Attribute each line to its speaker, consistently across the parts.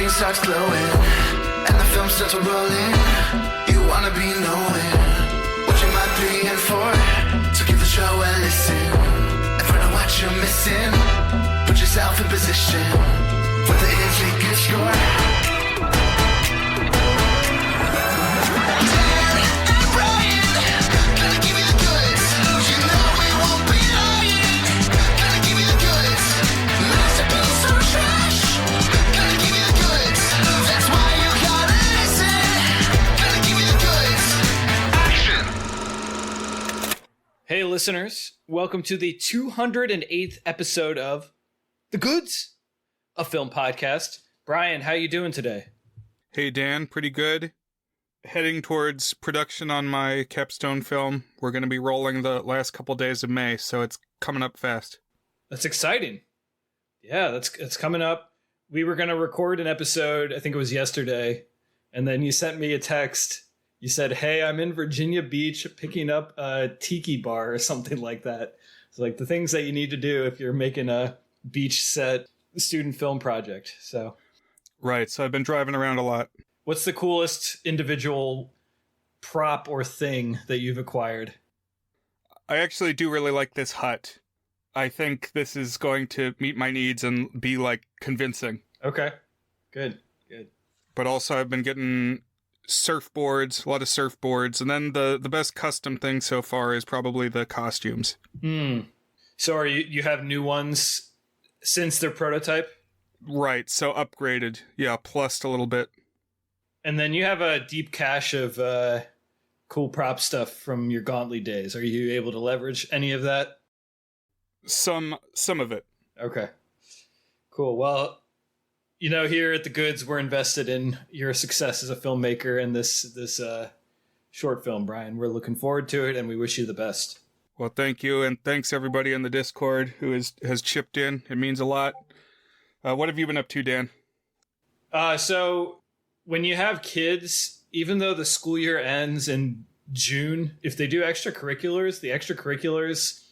Speaker 1: screen starts glowing, and the film starts rolling. You wanna be knowing what you might be in for. So give the show a listen and find out what you're missing. Put yourself in position for the elegaic score.
Speaker 2: Hey listeners, welcome to the 208th episode of The Goods, a film podcast. Brian, how you doing today?
Speaker 3: Hey Dan, pretty good. Heading towards production on my capstone film. We're going to be rolling the last couple days of May, so it's coming up fast.
Speaker 2: That's exciting. Yeah, it's coming up. We were going to record an episode, I think it was yesterday, and then you sent me a text. You said, hey, I'm in Virginia Beach picking up a tiki bar or something like that. It's like the things that you need to do if you're making a beach set student film project. So,
Speaker 3: right. So I've been driving around a lot.
Speaker 2: What's the coolest individual prop or thing that you've acquired?
Speaker 3: I actually do really like this hut. I think this is going to meet my needs and be like convincing.
Speaker 2: Okay. Good.
Speaker 3: But also I've been getting surfboards, a lot of surfboards, and then the best custom thing so far is probably the costumes.
Speaker 2: So are you have new ones since their prototype?
Speaker 3: Right, so upgraded. Yeah, plussed a little bit.
Speaker 2: And then you have a deep cache of cool prop stuff from your Gauntlet days. Are you able to leverage any of that?
Speaker 3: Some of it.
Speaker 2: Okay. Cool. Well, you know, here at The Goods, we're invested in your success as a filmmaker and this short film, Brian. We're looking forward to it, and we wish you the best.
Speaker 3: Well, thank you, and thanks everybody in the Discord who has chipped in. It means a lot. What have you been up to, Dan?
Speaker 2: So when you have kids, even though the school year ends in June, if they do extracurriculars, the extracurriculars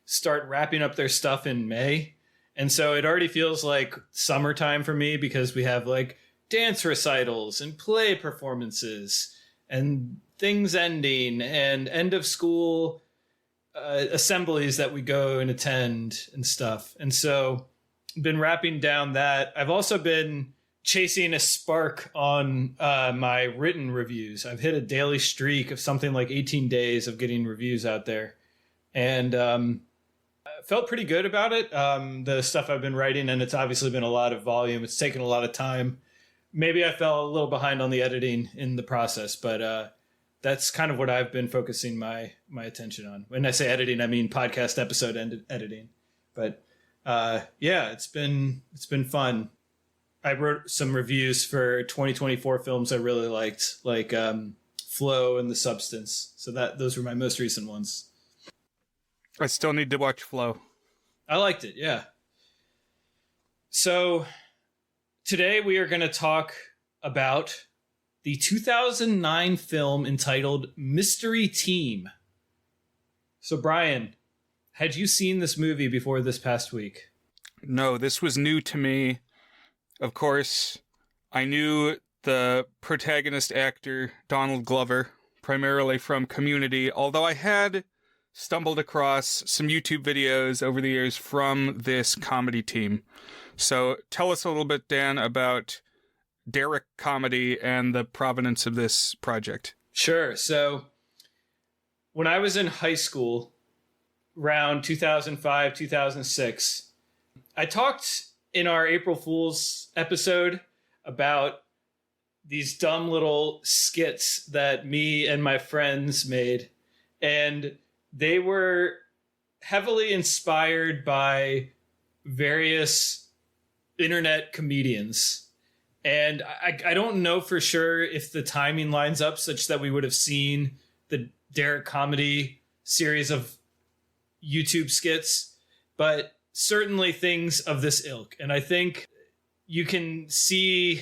Speaker 2: start wrapping up their stuff in May. And so it already feels like summertime for me because we have like dance recitals and play performances and things ending and end of school assemblies that we go and attend and stuff. And so I've been wrapping down that. I've also been chasing a spark on my written reviews. I've hit a daily streak of something like 18 days of getting reviews out there. And felt pretty good about it. The stuff I've been writing, and it's obviously been a lot of volume. It's taken a lot of time. Maybe I fell a little behind on the editing in the process, but that's kind of what I've been focusing my attention on. When I say editing, I mean podcast episode editing. But yeah, it's been fun. I wrote some reviews for 2024 films I really liked, like Flow and The Substance. So those were my most recent ones.
Speaker 3: I still need to watch Flow.
Speaker 2: I liked it, yeah. So today we are going to talk about the 2009 film entitled Mystery Team. So Brian, had you seen this movie before this past week?
Speaker 3: No, this was new to me. Of course, I knew the protagonist actor, Donald Glover, primarily from Community, although I had stumbled across some YouTube videos over the years from this comedy team. So tell us a little bit, Dan, about Derrick Comedy and the provenance of this project.
Speaker 2: Sure. So when I was in high school, around 2005, 2006, I talked in our April Fool's episode about these dumb little skits that me and my friends made. And they were heavily inspired by various internet comedians. And I don't know for sure if the timing lines up such that we would have seen the Derrick Comedy series of YouTube skits, but certainly things of this ilk. And I think you can see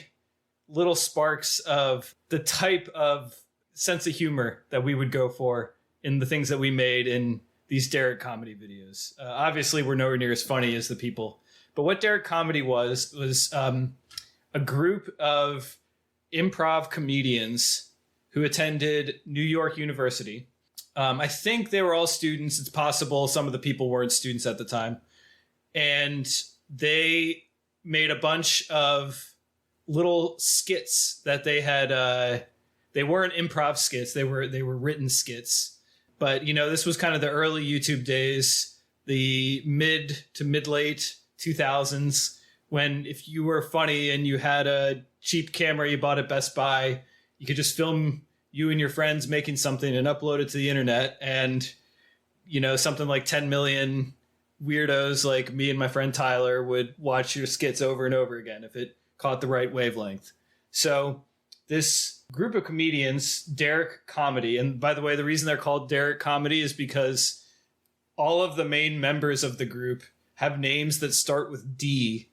Speaker 2: little sparks of the type of sense of humor that we would go for in the things that we made in these Derrick Comedy videos. Obviously, we're nowhere near as funny as the people. But what Derrick Comedy was a group of improv comedians who attended New York University. I think they were all students. It's possible some of the people weren't students at the time. And they made a bunch of little skits that they had. They weren't improv skits. They were written skits. But, you know, this was kind of the early YouTube days, the mid to mid-late 2000s, when if you were funny and you had a cheap camera you bought at Best Buy, you could just film you and your friends making something and upload it to the internet. And, you know, something like 10 million weirdos like me and my friend Tyler would watch your skits over and over again if it caught the right wavelength. So this group of comedians, Derrick Comedy, and by the way, the reason they're called Derrick Comedy is because all of the main members of the group have names that start with D,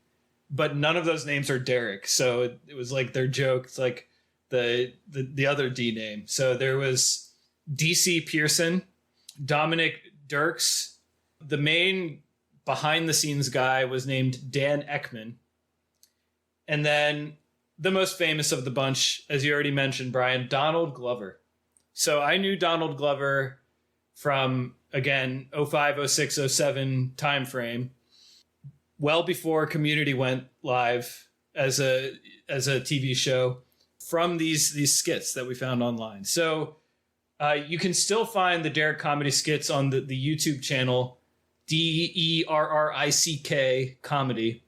Speaker 2: but none of those names are Derrick. So it was like their joke. It's like the other D name. So there was DC Pearson, Dominic Dirks. The main behind the scenes guy was named Dan Ekman. And then the most famous of the bunch, as you already mentioned, Brian, Donald Glover. So I knew Donald Glover from, again, 05, 06, 07 time frame, well before Community went live as a TV show, from these skits that we found online. So you can still find the Derrick Comedy skits on the YouTube channel, DERRICK Comedy.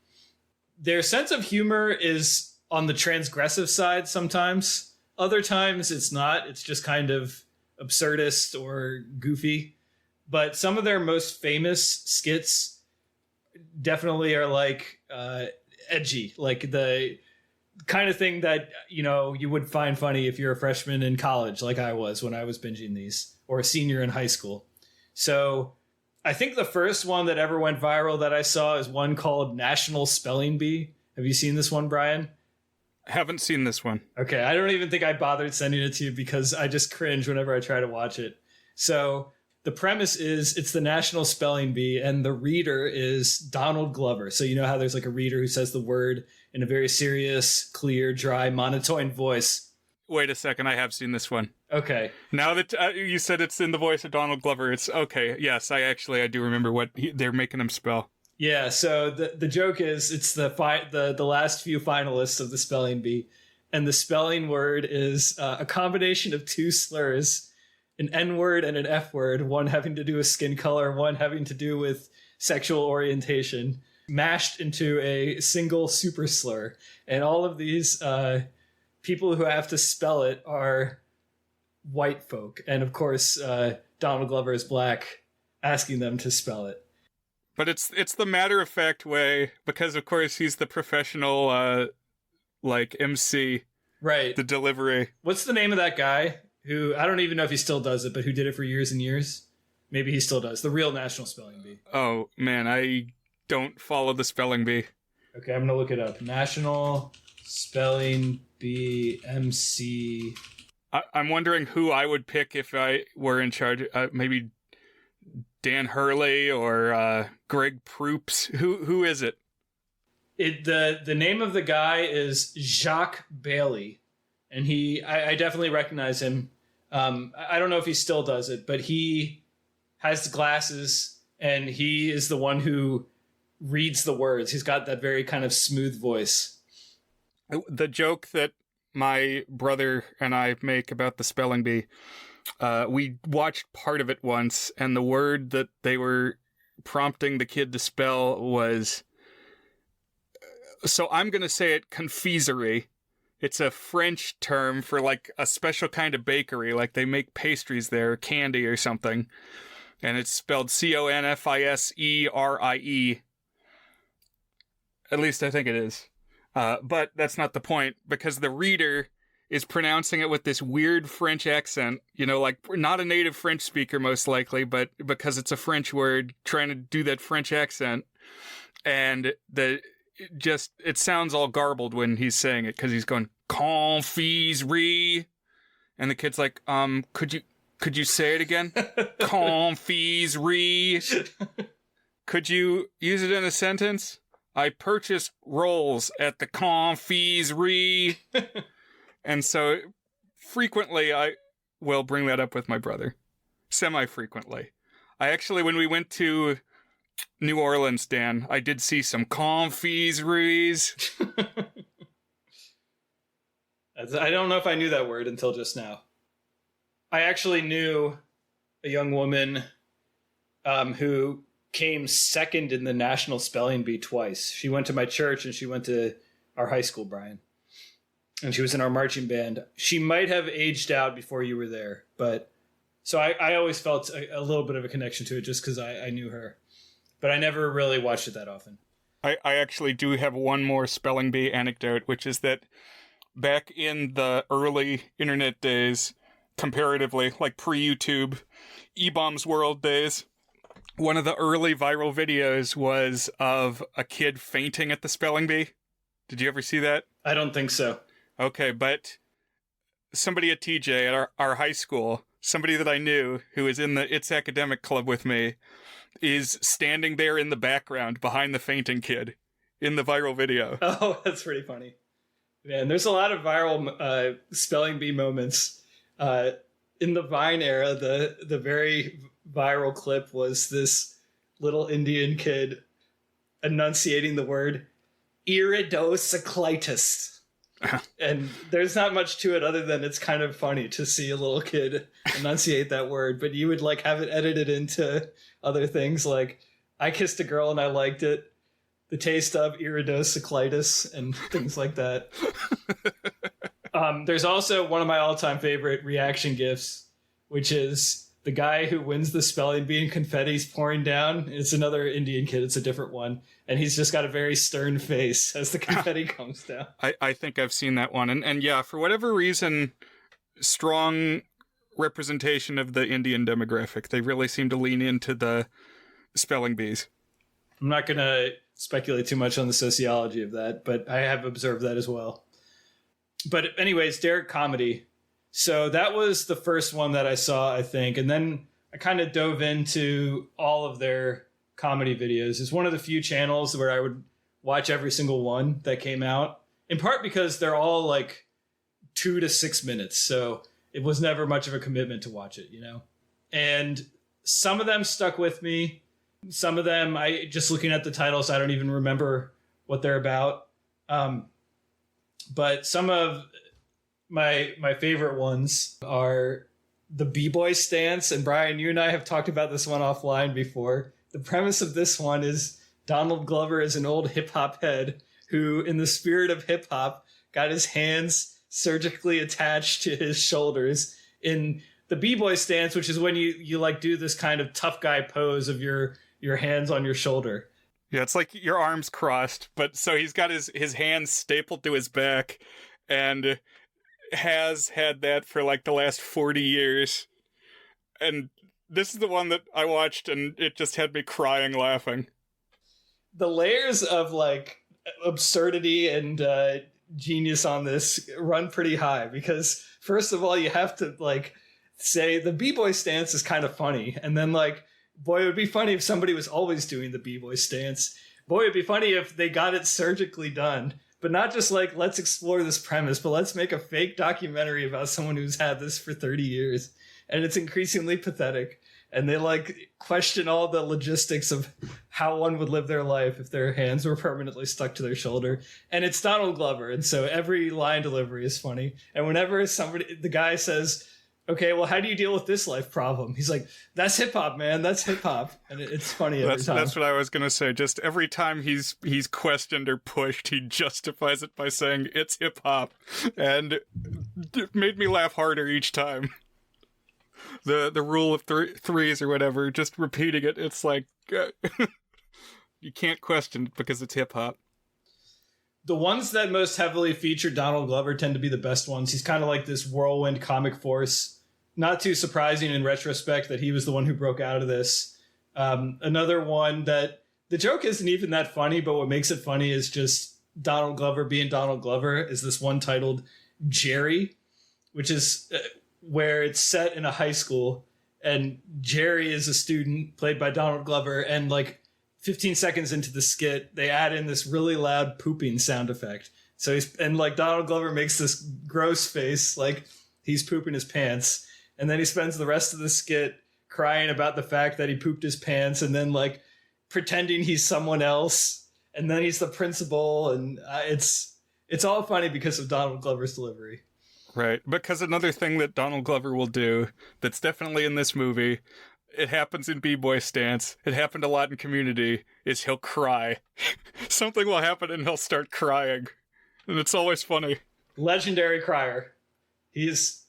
Speaker 2: Their sense of humor is on the transgressive side sometimes. Other times it's not. It's just kind of absurdist or goofy. But some of their most famous skits definitely are like edgy, like the kind of thing that, you know, you would find funny if you're a freshman in college, like I was when I was binging these, or a senior in high school. So I think the first one that ever went viral that I saw is one called National Spelling Bee. Have you seen this one, Brian?
Speaker 3: Haven't seen this one.
Speaker 2: Okay, I don't even think I bothered sending it to you because I just cringe whenever I try to watch it. So the premise is it's the National Spelling Bee, and the reader is Donald Glover. So you know how there's like a reader who says the word in a very serious, clear, dry, monotone voice.
Speaker 3: Wait a second, I have seen this one.
Speaker 2: Okay.
Speaker 3: Now that you said it's in the voice of Donald Glover, it's okay. Yes, I do remember what they're making him spell.
Speaker 2: Yeah, so the joke is it's the last few finalists of the spelling bee, and the spelling word is a combination of two slurs, an N word and an F word, one having to do with skin color, one having to do with sexual orientation, mashed into a single super slur. And all of these people who have to spell it are white folk, and of course Donald Glover is black, asking them to spell it.
Speaker 3: But it's the matter-of-fact way, because of course he's the professional, like, MC.
Speaker 2: Right.
Speaker 3: The delivery.
Speaker 2: What's the name of that guy who, I don't even know if he still does it, but who did it for years and years? Maybe he still does. The real National Spelling Bee.
Speaker 3: Oh, man, I don't follow the spelling bee.
Speaker 2: Okay, I'm going to look it up. National Spelling Bee MC.
Speaker 3: I'm wondering who I would pick if I were in charge. Maybe Dan Hurley or Greg Proops. Who is it?
Speaker 2: The name of the guy is Jacques Bailey, and I definitely recognize him. I don't know if he still does it, but he has glasses, and he is the one who reads the words. He's got that very kind of smooth voice.
Speaker 3: The joke that my brother and I make about the spelling bee, we watched part of it once, and the word that they were prompting the kid to spell was, so I'm going to say it, confiserie. It's a French term for like a special kind of bakery, like they make pastries there, candy or something, and it's spelled Confiserie. At least I think it is. But that's not the point, because the reader is pronouncing it with this weird French accent, you know, like not a native French speaker most likely, but because it's a French word, trying to do that French accent. And it sounds all garbled when he's saying it, because he's going, confiserie. And the kid's like, could you say it again? Confiserie. Could you use it in a sentence? I purchased rolls at the confiserie. And so frequently I will bring that up with my brother. Semi-frequently. I actually, when we went to New Orleans, Dan, I did see some confiseries.
Speaker 2: I don't know if I knew that word until just now. I actually knew a young woman who came second in the National Spelling Bee twice. She went to my church and she went to our high school, Brian. And she was in our marching band. She might have aged out before you were there, but so I always felt a little bit of a connection to it just because I knew her. But I never really watched it that often.
Speaker 3: I actually do have one more spelling bee anecdote, which is that back in the early internet days, comparatively, like pre-YouTube, E-Bombs World days, one of the early viral videos was of a kid fainting at the spelling bee. Did you ever see that?
Speaker 2: I don't think so.
Speaker 3: Okay, but somebody at TJ at our high school, somebody that I knew who was in the It's Academic Club with me, is standing there in the background behind the fainting kid in the viral video.
Speaker 2: Oh, that's pretty funny. Man, there's a lot of viral spelling bee moments. In the Vine era, the very viral clip was this little Indian kid enunciating the word iridocyclitis. And there's not much to it other than it's kind of funny to see a little kid enunciate that word, but you would like have it edited into other things like I kissed a girl and I liked it, the taste of iridocyclitis, and things like that. There's also one of my all-time favorite reaction gifs, which is the guy who wins the spelling bee and confetti's pouring down. It's another Indian kid. It's a different one. And he's just got a very stern face as the confetti comes down.
Speaker 3: I think I've seen that one. And yeah, for whatever reason, strong representation of the Indian demographic. They really seem to lean into the spelling bees.
Speaker 2: I'm not going to speculate too much on the sociology of that, but I have observed that as well. But anyways, Derrick Comedy. So that was the first one that I saw, I think. And then I kind of dove into all of their comedy videos. It's one of the few channels where I would watch every single one that came out, in part because they're all like 2 to 6 minutes. So it was never much of a commitment to watch it, you know? And some of them stuck with me. Some of them, I just looking at the titles, I don't even remember what they're about. But some of my favorite ones are the B-Boy stance. And Brian, you and I have talked about this one offline before. The premise of this one is Donald Glover is an old hip-hop head who, in the spirit of hip-hop, got his hands surgically attached to his shoulders in the B-Boy stance, which is when you like do this kind of tough guy pose of your hands on your shoulder.
Speaker 3: Yeah, it's like your arms crossed, but so he's got his hands stapled to his back and has had that for like the last 40 years. And this is the one that I watched and it just had me crying laughing.
Speaker 2: The layers of like absurdity and genius on this run pretty high because first of all, you have to like say the B-Boy stance is kind of funny. And then like, boy, it would be funny if somebody was always doing the B-Boy stance. Boy, it'd be funny if they got it surgically done. But not just like, let's explore this premise, but let's make a fake documentary about someone who's had this for 30 years. And it's increasingly pathetic. And they like question all the logistics of how one would live their life if their hands were permanently stuck to their shoulder. And it's Donald Glover. And so every line delivery is funny. And whenever the guy says, okay, well, how do you deal with this life problem? He's like, that's hip hop, man. That's hip hop. And it's funny every time.
Speaker 3: That's what I was going to say. Just every time he's questioned or pushed, he justifies it by saying it's hip hop. And it made me laugh harder each time. The rule of threes or whatever, just repeating it. It's like, you can't question it because it's hip hop.
Speaker 2: The ones that most heavily feature Donald Glover tend to be the best ones. He's kind of like this whirlwind comic force. Not too surprising in retrospect that he was the one who broke out of this. Another one that the joke isn't even that funny, but what makes it funny is just Donald Glover being Donald Glover is this one titled Jerry, which is where it's set in a high school. And Jerry is a student played by Donald Glover. And like 15 seconds into the skit, they add in this really loud pooping sound effect. So like Donald Glover makes this gross face, like he's pooping his pants. And then he spends the rest of the skit crying about the fact that he pooped his pants and then like pretending he's someone else. And then he's the principal. And it's all funny because of Donald Glover's delivery.
Speaker 3: Right. Because another thing that Donald Glover will do that's definitely in this movie, it happens in B-Boy Stance, it happened a lot in Community, is he'll cry. Something will happen and he'll start crying. And it's always funny.
Speaker 2: Legendary crier. He's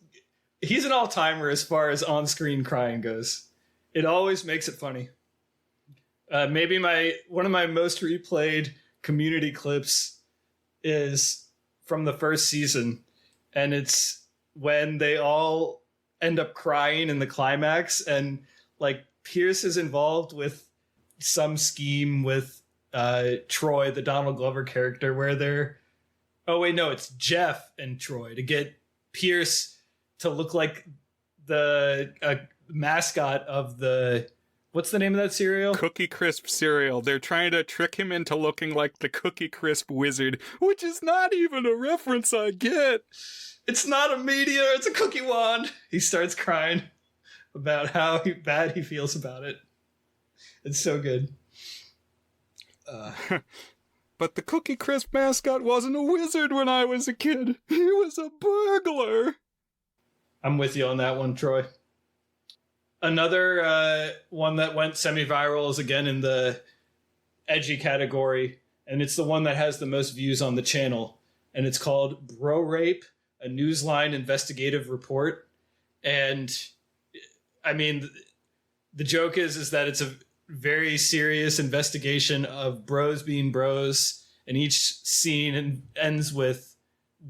Speaker 2: an all-timer as far as on-screen crying goes. It always makes it funny. Maybe one of my most replayed Community clips is from the first season. And it's when they all end up crying in the climax, and like Pierce is involved with some scheme with Troy, the Donald Glover character, where it's Jeff and Troy to get Pierce to look like the mascot of what's the name of that cereal?
Speaker 3: Cookie Crisp cereal. They're trying to trick him into looking like the Cookie Crisp wizard, which is not even a reference I get.
Speaker 2: It's not a meteor, it's a cookie wand. He starts crying about how bad he feels about it. It's so good.
Speaker 3: But the Cookie Crisp mascot wasn't a wizard when I was a kid. He was a burglar.
Speaker 2: I'm with you on that one, Troy. Another one that went semi-viral is again in the edgy category, and it's the one that has the most views on the channel. And it's called Bro Rape, a Newsline investigative report. And I mean, the joke is that it's a very serious investigation of bros being bros, and each scene ends with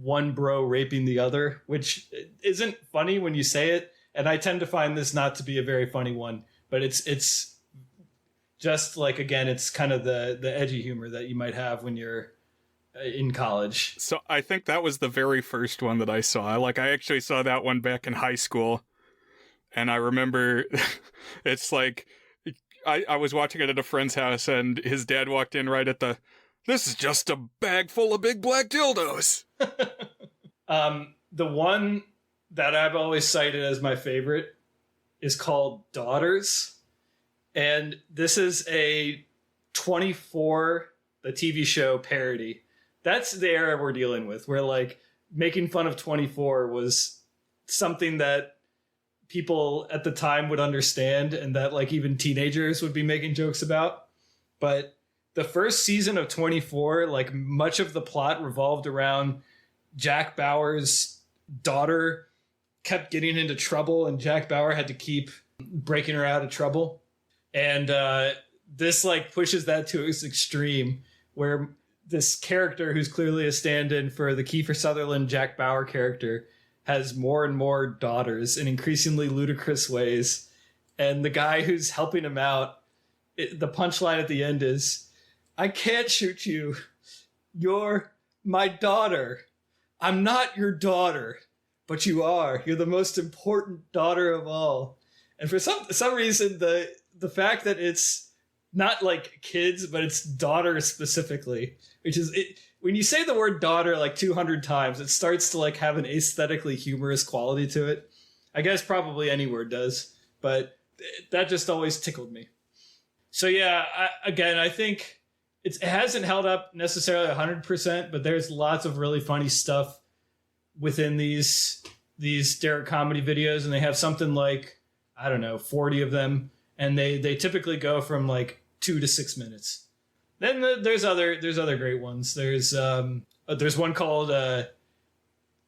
Speaker 2: one bro raping the other, which isn't funny when you say it. And I tend to find this not to be a very funny one, but it's just like, again, it's kind of the edgy humor that you might have when you're in college.
Speaker 3: So I think that was the very first one that I saw. Like, I actually saw that one back in high school. And I remember it's like, I was watching it at a friend's house and his dad walked in right at this is just a bag full of big black dildos.
Speaker 2: The one that I've always cited as my favorite is called Daughters. And this is a 24, the TV show parody. That's the era we're dealing with, where like making fun of 24 was something that people at the time would understand and that like even teenagers would be making jokes about. But the first season of 24, like much of the plot revolved around Jack Bauer's daughter kept getting into trouble and Jack Bauer had to keep breaking her out of trouble. And this like pushes that to its extreme, where this character who's clearly a stand-in for the Kiefer Sutherland Jack Bauer character has more and more daughters in increasingly ludicrous ways. And the guy who's helping him out, the punchline at the end is, "I can't shoot you. You're my daughter. I'm not your daughter, but you are. You're the most important daughter of all." And for some reason, the fact that it's not like kids, but it's daughters specifically, which is it. When you say the word daughter like 200 times, it starts to like have an aesthetically humorous quality to it. I guess probably any word does, but that just always tickled me. So yeah, I think it hasn't held up necessarily 100%, but there's lots of really funny stuff within these Derrick Comedy videos, and they have something like, I don't know, 40 of them, and they typically go from like 2 to 6 minutes. Then there's other great ones. There's one called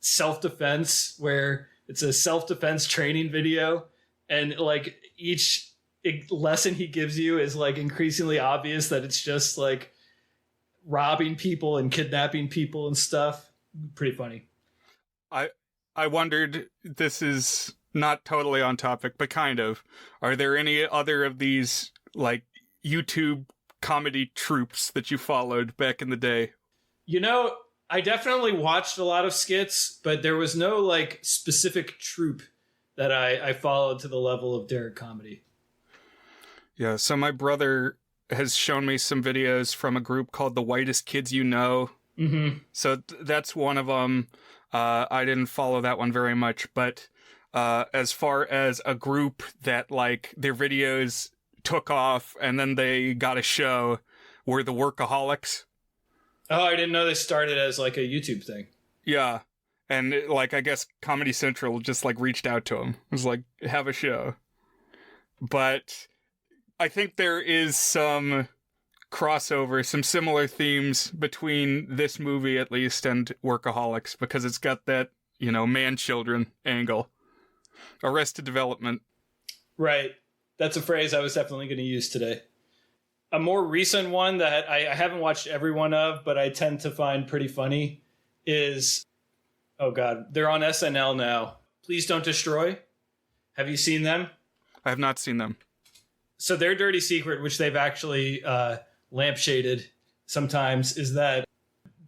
Speaker 2: Self-Defense, where it's a self-defense training video, and like each lesson he gives you is like increasingly obvious that it's just like robbing people and kidnapping people and stuff. Pretty funny.
Speaker 3: I wondered, this is not totally on topic, but kind of, are there any other of these like YouTube comedy troupes that you followed back in the day?
Speaker 2: You know, I definitely watched a lot of skits, but there was no like specific troupe that I followed to the level of Derrick Comedy.
Speaker 3: Yeah, so my brother has shown me some videos from a group called The Whitest Kids You Know.
Speaker 2: Mm-hmm.
Speaker 3: So that's one of them. I didn't follow that one very much, but as far as a group that like their videos took off and then they got a show, were the Workaholics.
Speaker 2: Oh, I didn't know they started as like a YouTube thing.
Speaker 3: Yeah. And like, I guess Comedy Central just like reached out to him. It was like, have a show. But I think there is some crossover, some similar themes between this movie at least and Workaholics, because it's got that, you know, man-children angle. Arrested Development.
Speaker 2: Right. That's a phrase I was definitely going to use today. A more recent one that I haven't watched every one of, but I tend to find pretty funny is, oh God, they're on SNL now. Please Don't Destroy. Have you seen them?
Speaker 3: I have not seen them.
Speaker 2: So their dirty secret, which they've actually lampshaded sometimes, is that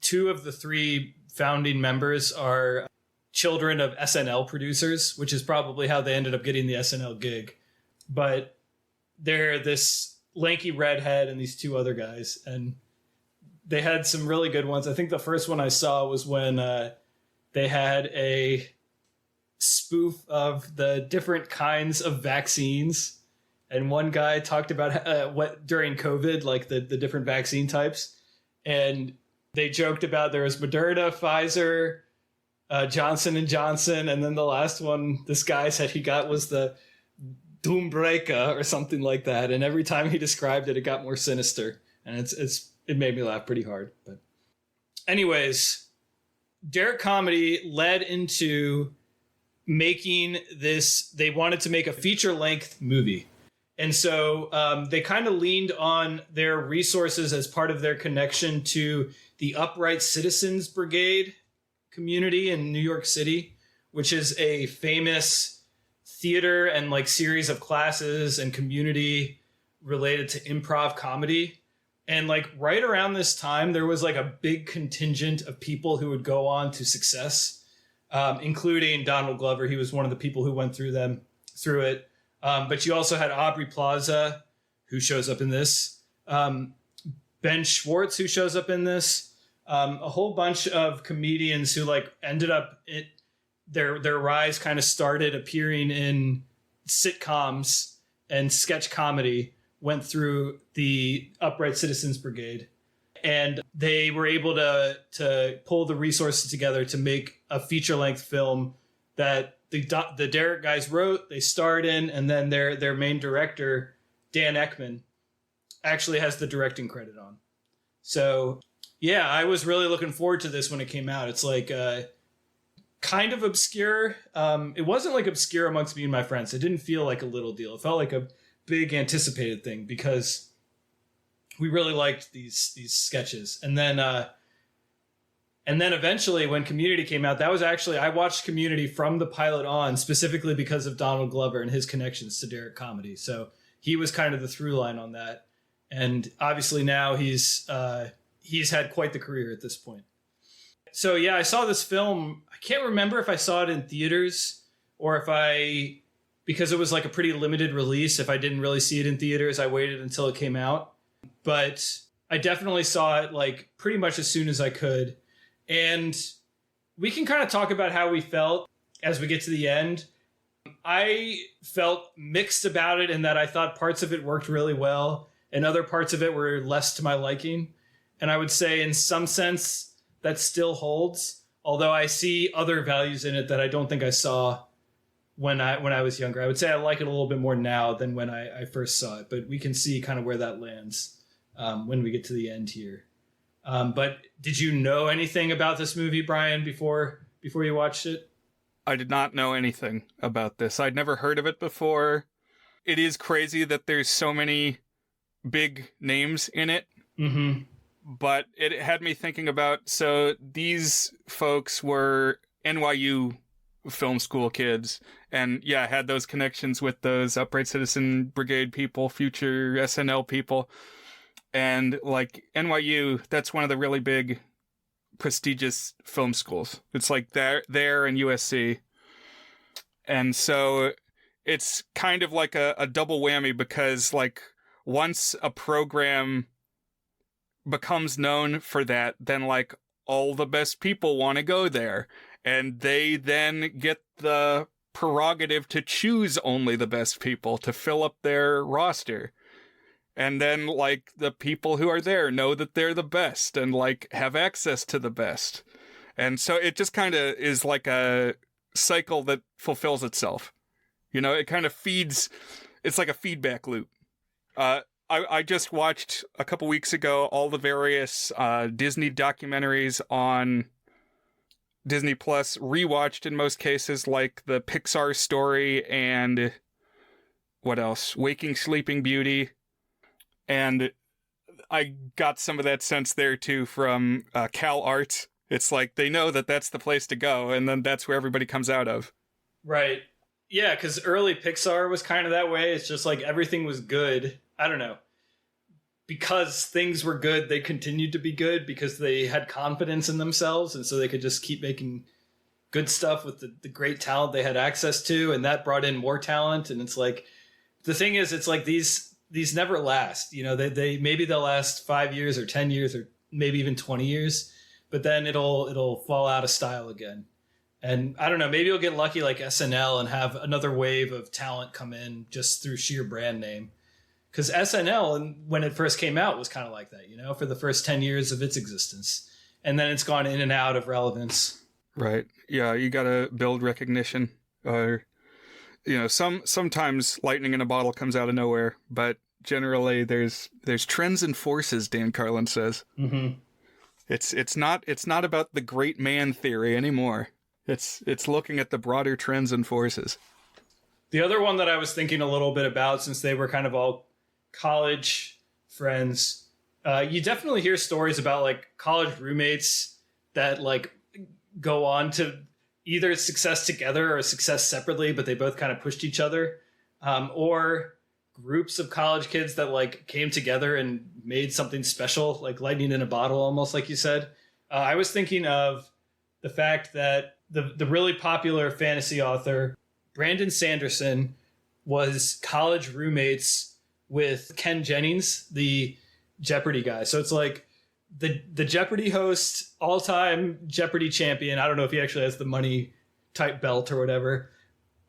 Speaker 2: 2 of the 3 founding members are children of SNL producers, which is probably how they ended up getting the SNL gig. But they're this lanky redhead and these 2 other guys, and they had some really good ones. I think the first one I saw was when they had a spoof of the different kinds of vaccines. And one guy talked about what during COVID, like the different vaccine types. And they joked about there was Moderna, Pfizer, Johnson & Johnson. And then the last one this guy said he got was the Doombreaka or something like that. And every time he described it, it got more sinister. And it made me laugh pretty hard. But anyways, Derrick Comedy led into making this. They wanted to make a feature-length movie. And so they kind of leaned on their resources as part of their connection to the Upright Citizens Brigade community in New York City, which is a famous theater and like series of classes and community related to improv comedy. And like right around this time, there was like a big contingent of people who would go on to success, including Donald Glover. He was one of the people who went through it. But you also had Aubrey Plaza, who shows up in this, Ben Schwartz, who shows up in this, a whole bunch of comedians who like ended up their rise kind of started appearing in sitcoms and sketch comedy, went through the Upright Citizens Brigade, and they were able to pull the resources together to make a feature-length film that the Derrick guys wrote, they starred in, and then their main director, Dan Ekman, actually has the directing credit on. So, yeah, I was really looking forward to this when it came out. It's like kind of obscure. It wasn't like obscure amongst me and my friends. It didn't feel like a little deal. It felt like a big anticipated thing because we really liked these sketches. And then eventually when Community came out, that was actually, I watched Community from the pilot on specifically because of Donald Glover and his connections to Derrick Comedy. So he was kind of the through line on that. And obviously now he's had quite the career at this point. So yeah, I saw this film. I can't remember if I saw it in theaters or because it was like a pretty limited release. If I didn't really see it in theaters, I waited until it came out. But I definitely saw it like pretty much as soon as I could. And we can kind of talk about how we felt as we get to the end. I felt mixed about it in that I thought parts of it worked really well and other parts of it were less to my liking. And I would say in some sense that still holds, although I see other values in it that I don't think I saw when I was younger. I would say I like it a little bit more now than when I first saw it, but we can see kind of where that lands when we get to the end here. But did you know anything about this movie, Brian, before you watched it?
Speaker 3: I did not know anything about this. I'd never heard of it before. It is crazy that there's so many big names in it.
Speaker 2: Mm-hmm.
Speaker 3: But it had me thinking about, so these folks were NYU film school kids, and yeah, had those connections with those Upright Citizen Brigade people, future SNL people. And like NYU, that's one of the really big prestigious film schools. It's like there and USC. And so it's kind of like a double whammy because like once a program becomes known for that, then like all the best people want to go there, and they then get the prerogative to choose only the best people to fill up their roster. And then like the people who are there know that they're the best and like have access to the best. And so it just kind of is like a cycle that fulfills itself. You know, it kind of feeds, it's like a feedback loop. I just watched a couple weeks ago all the various Disney documentaries on Disney Plus, rewatched in most cases, like the Pixar Story and what else? Waking Sleeping Beauty. And I got some of that sense there too from Cal Arts. It's like they know that that's the place to go, and then that's where everybody comes out of.
Speaker 2: Right. Yeah, because early Pixar was kind of that way. It's just like everything was good. I don't know. Because things were good, they continued to be good because they had confidence in themselves, and so they could just keep making good stuff with the great talent they had access to, and that brought in more talent. And it's like, the thing is, it's like these never last. You know, they maybe they'll last 5 years or 10 years or maybe even 20 years, but then it'll fall out of style again. And I don't know, maybe you'll get lucky like SNL and have another wave of talent come in just through sheer brand name. Because SNL, when it first came out, was kind of like that, you know, for the first 10 years of its existence. And then it's gone in and out of relevance. Right.
Speaker 3: Yeah, you got to build recognition. Or, you know, sometimes lightning in a bottle comes out of nowhere, but generally there's trends and forces, Dan Carlin says.
Speaker 2: Mm-hmm.
Speaker 3: It's not about the great man theory anymore. It's looking at the broader trends and forces.
Speaker 2: The other one that I was thinking a little bit about, since they were kind of all college friends, you definitely hear stories about like college roommates that like go on to either success together or success separately, but they both kind of pushed each other, or groups of college kids that like came together and made something special, like lightning in a bottle, almost like you said. I was thinking of the fact that the really popular fantasy author Brandon Sanderson was college roommates with Ken Jennings, the Jeopardy guy. So it's like the Jeopardy host, all-time Jeopardy champion. I don't know if he actually has the money type belt or whatever.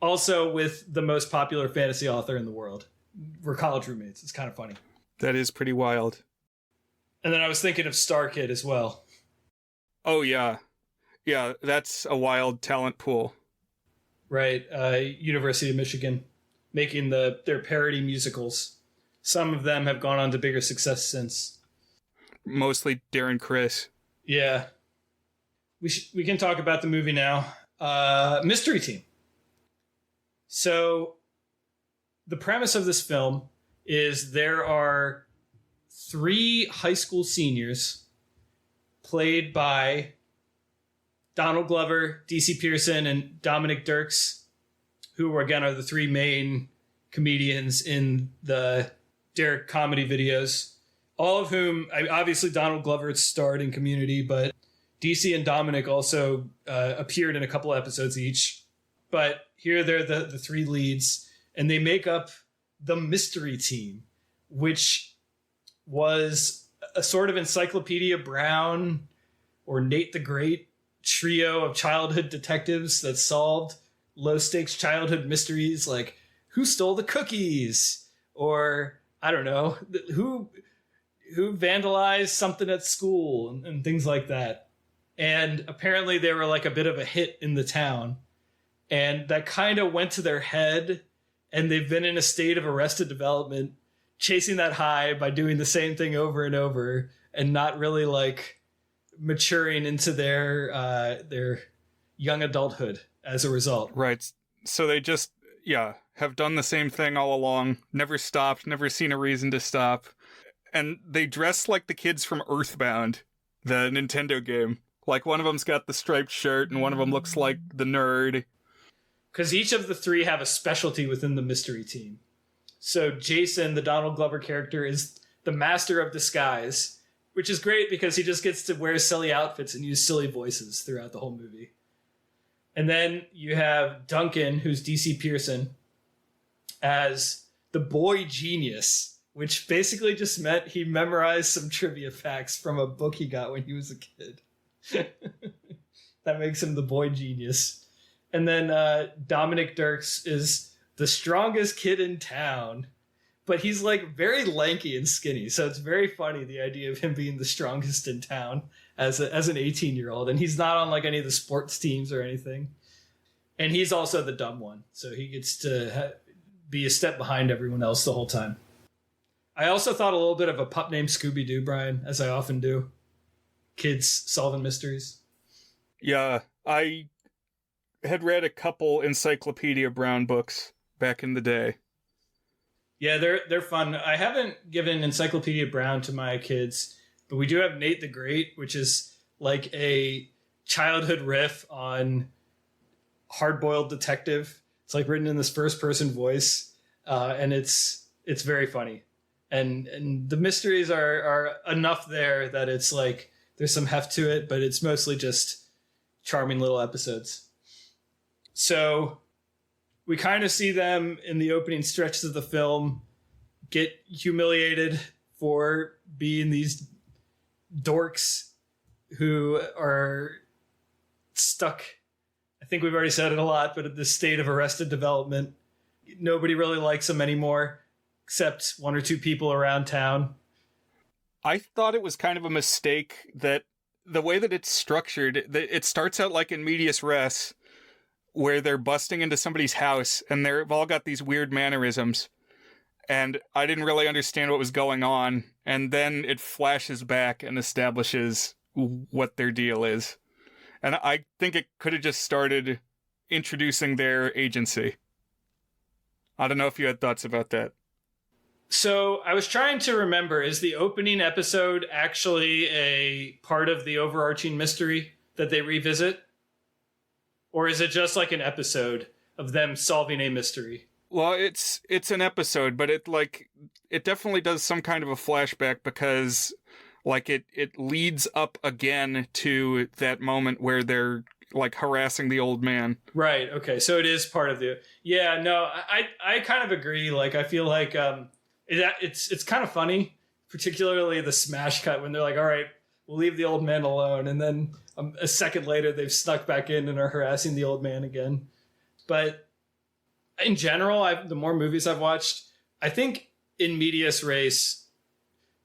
Speaker 2: Also with the most popular fantasy author in the world. We're college roommates. It's kind of funny.
Speaker 3: That is pretty wild.
Speaker 2: And then I was thinking of Star Kid as well.
Speaker 3: Oh, yeah. Yeah, that's a wild talent pool.
Speaker 2: Right. University of Michigan, making their parody musicals. Some of them have gone on to bigger success since.
Speaker 3: Mostly Darren Criss.
Speaker 2: Yeah. We can talk about the movie now. Mystery Team. So the premise of this film is there are 3 high school seniors played by Donald Glover, DC Pearson, and Dominic Dirks, who again are the 3 main comedians in the Derrick Comedy videos. All of whom, obviously Donald Glover starred in Community, but DC and Dominic also appeared in a couple episodes each. But here they're the 3 leads, and they make up the Mystery Team, which was a sort of Encyclopedia Brown or Nate the Great trio of childhood detectives that solved low-stakes childhood mysteries like who stole the cookies, or I don't know, who vandalized something at school and things like that. And apparently they were like a bit of a hit in the town, and that kind of went to their head, and they've been in a state of arrested development chasing that high by doing the same thing over and over and not really like maturing into their young adulthood as a result.
Speaker 3: Right. So they just, have done the same thing all along, never stopped, never seen a reason to stop. And they dress like the kids from Earthbound, the Nintendo game. Like one of them's got the striped shirt and one of them looks like the nerd.
Speaker 2: Because each of the 3 have a specialty within the Mystery Team. So Jason, the Donald Glover character, is the master of disguise, which is great because he just gets to wear silly outfits and use silly voices throughout the whole movie. And then you have Duncan, who's DC Pearson, as the boy genius, which basically just meant he memorized some trivia facts from a book he got when he was a kid. That makes him the boy genius. And then Dominic Dirks is the strongest kid in town, but he's like very lanky and skinny. So it's very funny, the idea of him being the strongest in town as an 18-year-old. And he's not on like any of the sports teams or anything. And he's also the dumb one. So he gets to be a step behind everyone else the whole time. I also thought a little bit of a pup named Scooby-Doo, Brian, as I often do. Kids solving mysteries.
Speaker 3: Yeah, I had read a couple Encyclopedia Brown books back in the day.
Speaker 2: Yeah, they're fun. I haven't given Encyclopedia Brown to my kids, but we do have Nate the Great, which is like a childhood riff on hard-boiled detective. It's like written in this first-person voice, and it's very funny. And the mysteries are enough there that it's like there's some heft to it, but it's mostly just charming little episodes. So we kind of see them in the opening stretches of the film get humiliated for being these dorks who are stuck. I think we've already said it a lot, but at this state of arrested development, nobody really likes them anymore, except one or two people around town.
Speaker 3: I thought it was kind of a mistake that the way that it's structured, it starts out like in medias res, where they're busting into somebody's house and they've all got these weird mannerisms. And I didn't really understand what was going on. And then it flashes back and establishes what their deal is. And I think it could have just started introducing their agency. I don't know if you had thoughts about that.
Speaker 2: So I was trying to remember, is the opening episode actually a part of the overarching mystery that they revisit? Or is it just like an episode of them solving a mystery?
Speaker 3: Well, it's an episode, but it definitely does some kind of a flashback because like it leads up again to that moment where they're like harassing the old man.
Speaker 2: Right. Okay. So it is part of the. Yeah. No. I kind of agree. Like I feel like it's kind of funny, particularly the smash cut when they're like, "All right, we'll leave the old man alone," and then a second later they've snuck back in and are harassing the old man again. But in general, the more movies I've watched, I think in medias res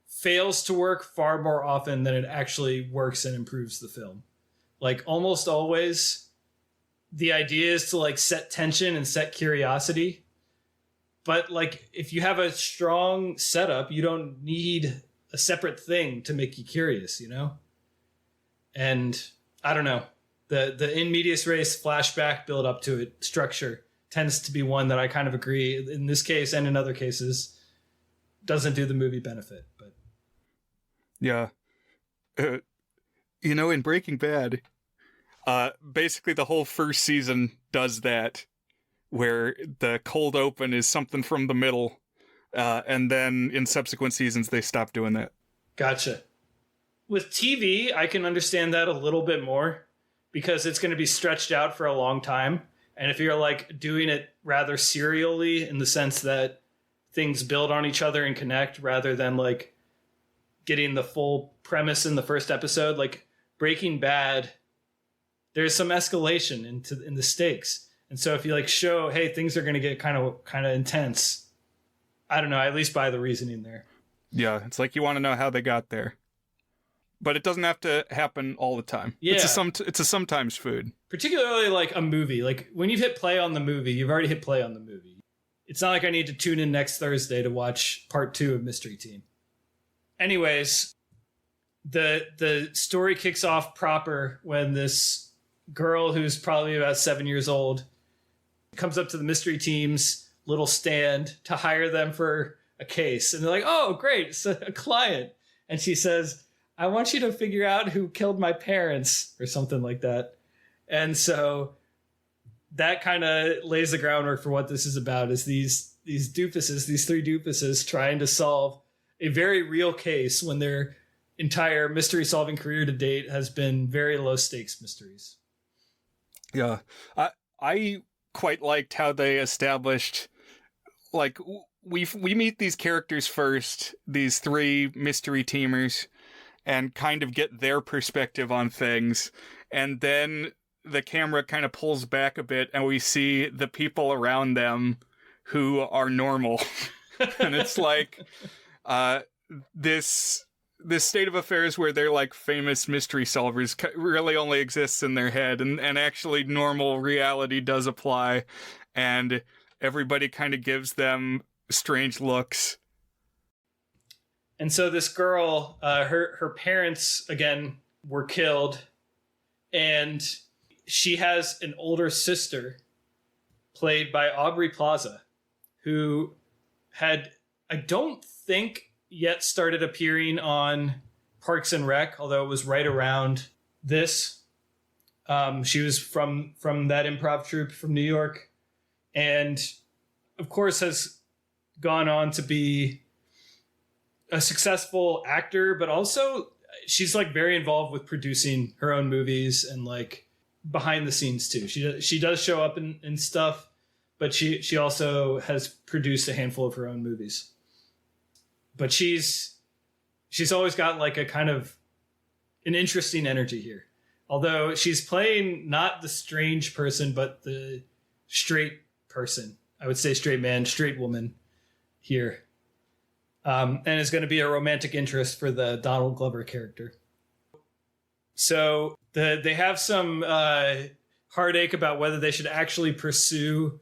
Speaker 2: fails to work far more often than it actually works and improves the film. Like almost always, the idea is to like set tension and set curiosity. But like if you have a strong setup, you don't need a separate thing to make you curious, you know? And I don't know. The in medias res flashback build up to it structure tends to be one that I kind of agree in this case and in other cases doesn't do the movie benefit. But
Speaker 3: yeah, in Breaking Bad, basically the whole first season does that, where the cold open is something from the middle, and then in subsequent seasons they stop doing that.
Speaker 2: Gotcha. With TV, I can understand that a little bit more because it's going to be stretched out for a long time. And if you're like doing it rather serially in the sense that things build on each other and connect rather than like getting the full premise in the first episode, like Breaking Bad, there's some escalation in the stakes. And so if you like show, hey, things are going to get kind of intense, I don't know, I at least buy the reasoning there.
Speaker 3: Yeah, it's like you want to know how they got there. But it doesn't have to happen all the time.
Speaker 2: Yeah.
Speaker 3: It's a sometimes food.
Speaker 2: Particularly like a movie. Like when you've hit play on the movie, you've already hit play on the movie. It's not like I need to tune in next Thursday to watch part 2 of Mystery Team. Anyways, the story kicks off proper when this girl who's probably about 7 years old comes up to the Mystery Team's little stand to hire them for a case. And they're like, oh, great, it's a client. And she says, I want you to figure out who killed my parents or something like that. And so that kind of lays the groundwork for what this is about, is these doofuses, these 3 doofuses trying to solve a very real case when their entire mystery solving career to date has been very low stakes mysteries.
Speaker 3: Yeah. I quite liked how they established like we meet these characters first, these three mystery teamers, and kind of get their perspective on things. And then the camera kind of pulls back a bit and we see the people around them who are normal. And it's like this state of affairs where they're like famous mystery solvers really only exists in their head, and actually normal reality does apply, and everybody kind of gives them strange looks.
Speaker 2: And so this girl, her parents, again, were killed, and she has an older sister played by Aubrey Plaza, who had, I don't think, yet started appearing on Parks and Rec, although it was right around this. She was from that improv troupe from New York, and of course has gone on to be a successful actor, but also she's like very involved with producing her own movies and like behind the scenes too. She does show up in stuff, but she also has produced a handful of her own movies. But she's always got like a kind of an interesting energy here. Although she's playing not the strange person, but the straight person. I would say straight man, straight woman here. And is going to be a romantic interest for the Donald Glover character. So they have some heartache about whether they should actually pursue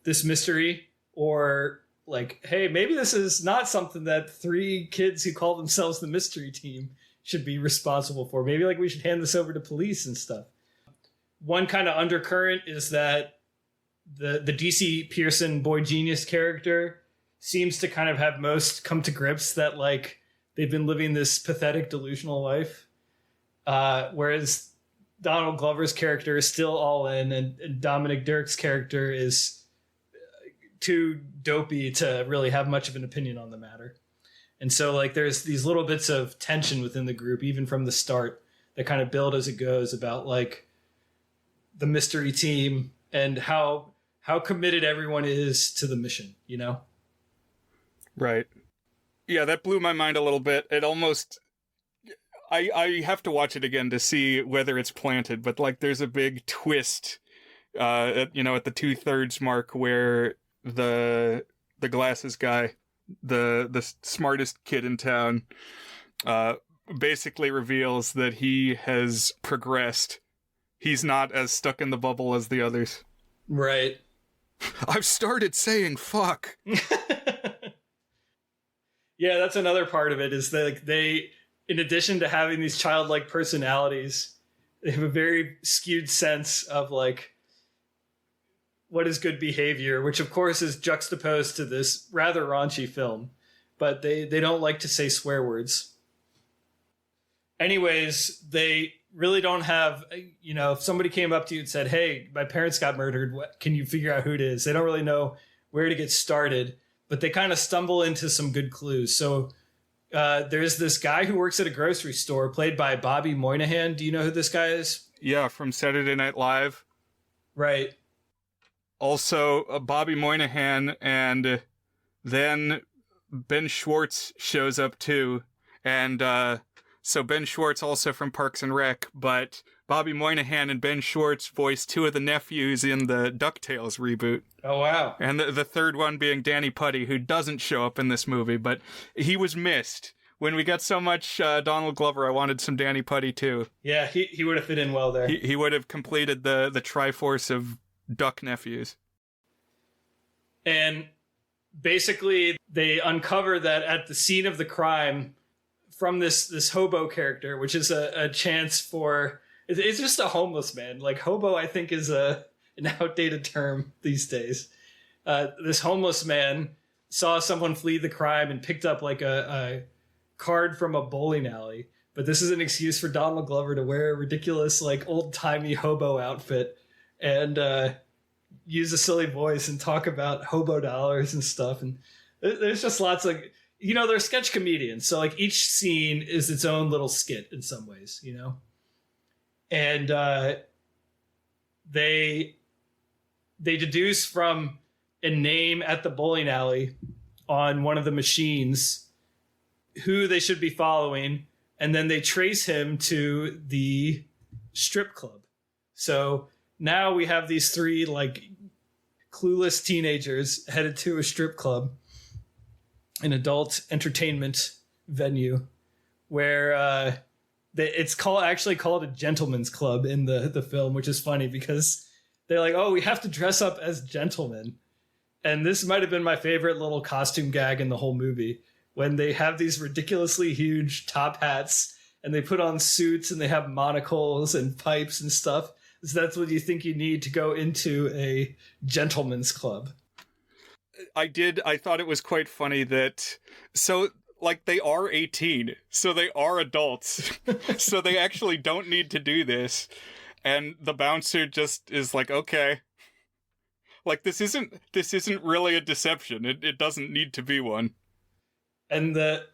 Speaker 2: this mystery, or like, hey, maybe this is not something that three kids who call themselves the mystery team should be responsible for. Maybe like we should hand this over to police and stuff. One kind of undercurrent is that the DC Pearson boy genius character seems to kind of have most come to grips that like they've been living this pathetic delusional life. Whereas Donald Glover's character is still all in, and Dominic Dirk's character is too dopey to really have much of an opinion on the matter. And so like there's these little bits of tension within the group, even from the start, that kind of build as it goes about like the mystery team and how committed everyone is to the mission, you know?
Speaker 3: Right. Yeah, that blew my mind a little bit. It almost... I have to watch it again to see whether it's planted, but like there's a big twist, at the 2/3 mark where the glasses guy, the smartest kid in town, basically reveals that he has progressed. He's not as stuck in the bubble as the others.
Speaker 2: Right.
Speaker 3: I've started saying fuck.
Speaker 2: Yeah, that's another part of it, is that they, in addition to having these childlike personalities, they have a very skewed sense of like what is good behavior, which of course is juxtaposed to this rather raunchy film, but they don't like to say swear words. Anyways, they really don't have, if somebody came up to you and said, hey, my parents got murdered, can you figure out who it is? They don't really know where to get started, but they kind of stumble into some good clues. So there's this guy who works at a grocery store played by Bobby Moynihan. Do you know who this guy is?
Speaker 3: Yeah, from Saturday Night Live.
Speaker 2: Right.
Speaker 3: Also, Bobby Moynihan, and then Ben Schwartz shows up too. And so Ben Schwartz also from Parks and Rec, but Bobby Moynihan and Ben Schwartz voiced two of the nephews in the DuckTales reboot.
Speaker 2: Oh, wow.
Speaker 3: And the third one being Danny Putty, who doesn't show up in this movie, but he was missed. When we got so much Donald Glover, I wanted some Danny Putty too.
Speaker 2: Yeah, he would have fit in well there.
Speaker 3: He would have completed the Triforce of Duck nephews.
Speaker 2: And basically, they uncover that at the scene of the crime, from this hobo character, which is a chance for... It's just a homeless man. Like, hobo, I think, is an outdated term these days. This homeless man saw someone flee the crime and picked up, like, a card from a bowling alley. But this is an excuse for Donald Glover to wear a ridiculous, like, old-timey hobo outfit and use a silly voice and talk about hobo dollars and stuff. And there's just lots of... they're sketch comedians. So, like, each scene is its own little skit in some ways, And they deduce from a name at the bowling alley on one of the machines who they should be following, and then they trace him to the strip club. So now we have these three like clueless teenagers headed to a strip club, an adult entertainment venue, where it's actually called a gentleman's club in the film, which is funny because they're like, oh, we have to dress up as gentlemen. And this might have been my favorite little costume gag in the whole movie, when they have these ridiculously huge top hats and they put on suits and they have monocles and pipes and stuff. So that's what you think you need to go into a gentleman's club.
Speaker 3: I thought it was quite funny that, so like they are 18, so they are adults, so they actually don't need to do this. And the bouncer just is like, okay, like this isn't really a deception. It doesn't need to be one.
Speaker 2: And the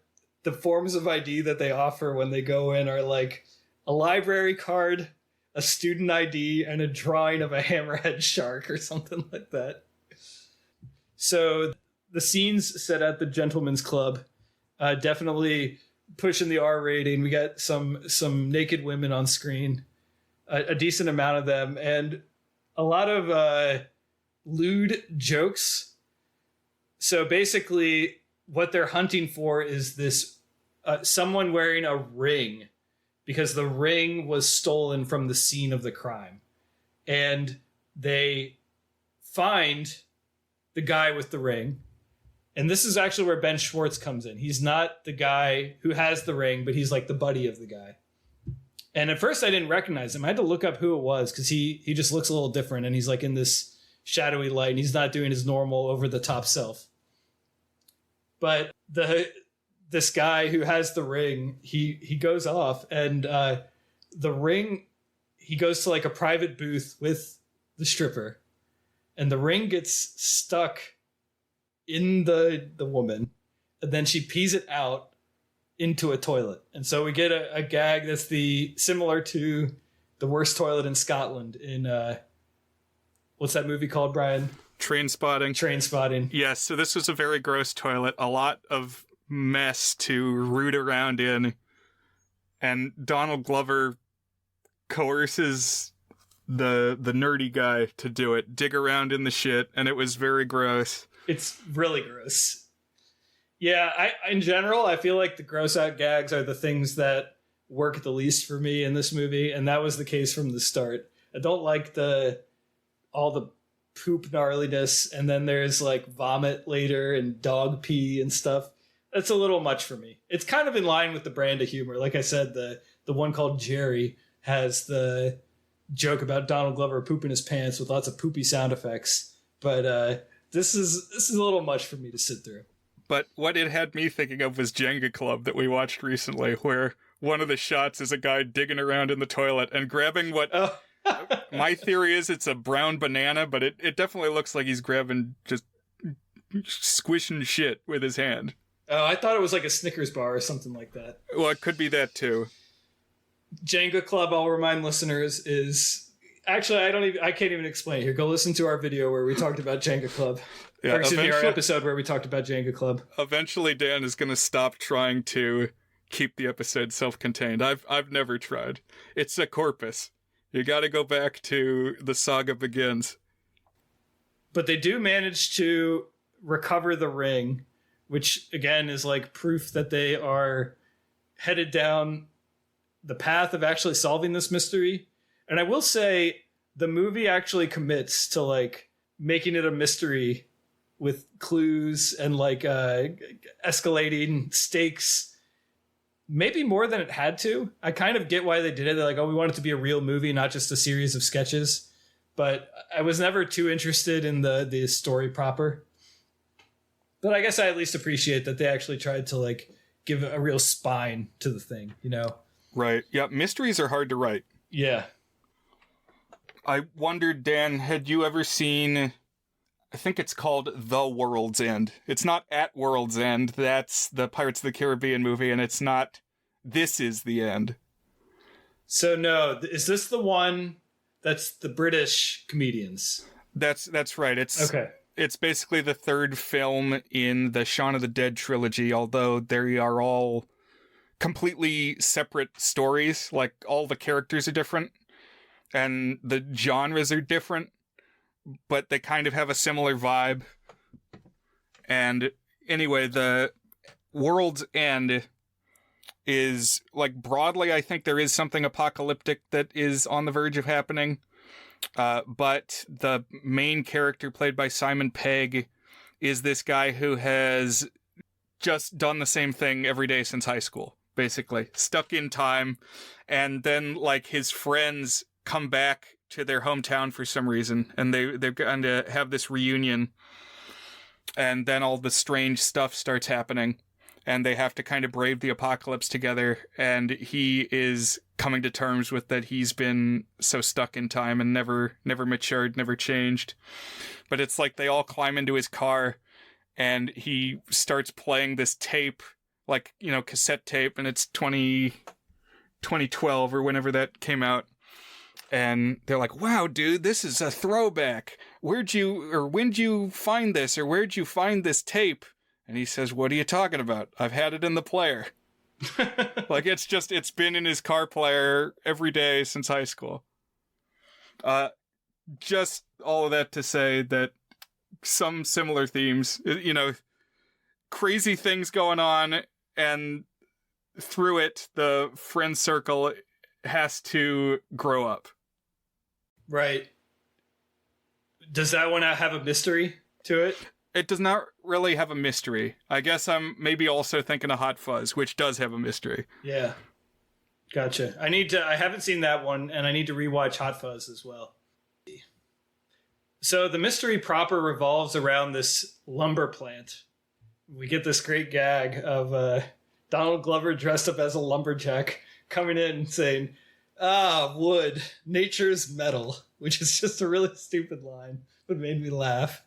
Speaker 2: forms of ID that they offer when they go in are like a library card, a student ID, and a drawing of a hammerhead shark or something like that. So the scenes set at the Gentleman's Club definitely pushing the R rating. We got some naked women on screen, a decent amount of them, and a lot of lewd jokes. So basically, what they're hunting for is this someone wearing a ring, because the ring was stolen from the scene of the crime. And they find the guy with the ring. And this is actually where Ben Schwartz comes in. He's not the guy who has the ring, but he's like the buddy of the guy. And at first I didn't recognize him. I had to look up who it was because he just looks a little different, and he's like in this shadowy light, and he's not doing his normal over-the-top self. But this guy who has the ring, he goes off, and the ring, he goes to like a private booth with the stripper, and the ring gets stuck in the woman, and then she pees it out into a toilet. And so we get a gag that's similar to the worst toilet in Scotland in what's that movie called, Brian? Trainspotting.
Speaker 3: Yes, so this was a very gross toilet, a lot of mess to root around in, and Donald Glover coerces the nerdy guy to do it, dig around in the shit, and it was very gross.
Speaker 2: It's really gross. Yeah, in general, I feel like the gross out gags are the things that work the least for me in this movie, and that was the case from the start. I don't like all the poop gnarliness, and then there's like vomit later and dog pee and stuff. That's a little much for me. It's kind of in line with the brand of humor. Like I said, the one called Jerry has the joke about Donald Glover pooping his pants with lots of poopy sound effects. But this is a little much for me to sit through.
Speaker 3: But what it had me thinking of was Jenga Club that we watched recently, where one of the shots is a guy digging around in the toilet and grabbing what... Oh. My theory is it's a brown banana, but it definitely looks like he's grabbing, just squishing shit with his hand.
Speaker 2: Oh, I thought it was like a Snickers bar or something like that.
Speaker 3: Well, it could be that too.
Speaker 2: Jenga Club, I'll remind listeners, is... Actually, I can't even explain it here. Go listen to our video where we talked about Jenga Club. Yeah, or excuse me, our episode where we talked about Jenga Club.
Speaker 3: Eventually, Dan is going to stop trying to keep the episode self-contained. I've never tried. It's a corpus. You got to go back to the saga begins.
Speaker 2: But they do manage to recover the ring, which again is like proof that they are headed down the path of actually solving this mystery. And I will say the movie actually commits to like making it a mystery with clues and like escalating stakes. Maybe more than it had to. I kind of get why they did it. They're like, oh, we want it to be a real movie, not just a series of sketches. But I was never too interested in the story proper. But I guess I at least appreciate that they actually tried to like give a real spine to the thing, you know?
Speaker 3: Right. Yeah, mysteries are hard to write.
Speaker 2: Yeah.
Speaker 3: I wondered, Dan, had you ever seen... I think it's called The World's End. It's not At World's End. That's the Pirates of the Caribbean movie, and it's not This Is the End.
Speaker 2: So no, is this the one that's the British comedians?
Speaker 3: That's right. It's
Speaker 2: okay.
Speaker 3: It's basically the third film in the Shaun of the Dead trilogy, although they are all completely separate stories. Like, all the characters are different, and the genres are different, but they kind of have a similar vibe. And anyway, the World's End is, like, broadly, I think there is something apocalyptic that is on the verge of happening. But the main character, played by Simon Pegg, is this guy who has just done the same thing every day since high school, basically. Stuck in time, and then, like, his friends come back to their hometown for some reason, and they're going to have this reunion, and then all the strange stuff starts happening, and they have to kind of brave the apocalypse together, and he is coming to terms with that he's been so stuck in time and never matured, never changed. But it's like they all climb into his car, and he starts playing this tape, like, you know, cassette tape, and it's 2012 or whenever that came out. And they're like, wow, dude, this is a throwback. When'd you find this? Or where'd you find this tape? And he says, what are you talking about? I've had it in the player. Like, it's been in his car player every day since high school. Just all of that to say that some similar themes, you know, crazy things going on, and through it, the friend circle has to grow up.
Speaker 2: Right. Does that one have a mystery to it?
Speaker 3: It does not really have a mystery. I guess I'm maybe also thinking of Hot Fuzz, which does have a mystery.
Speaker 2: Yeah. Gotcha. I haven't seen that one, and I need to rewatch Hot Fuzz as well. So the mystery proper revolves around this lumber plant. We get this great gag of Donald Glover dressed up as a lumberjack coming in and saying, wood, nature's metal, which is just a really stupid line, but made me laugh.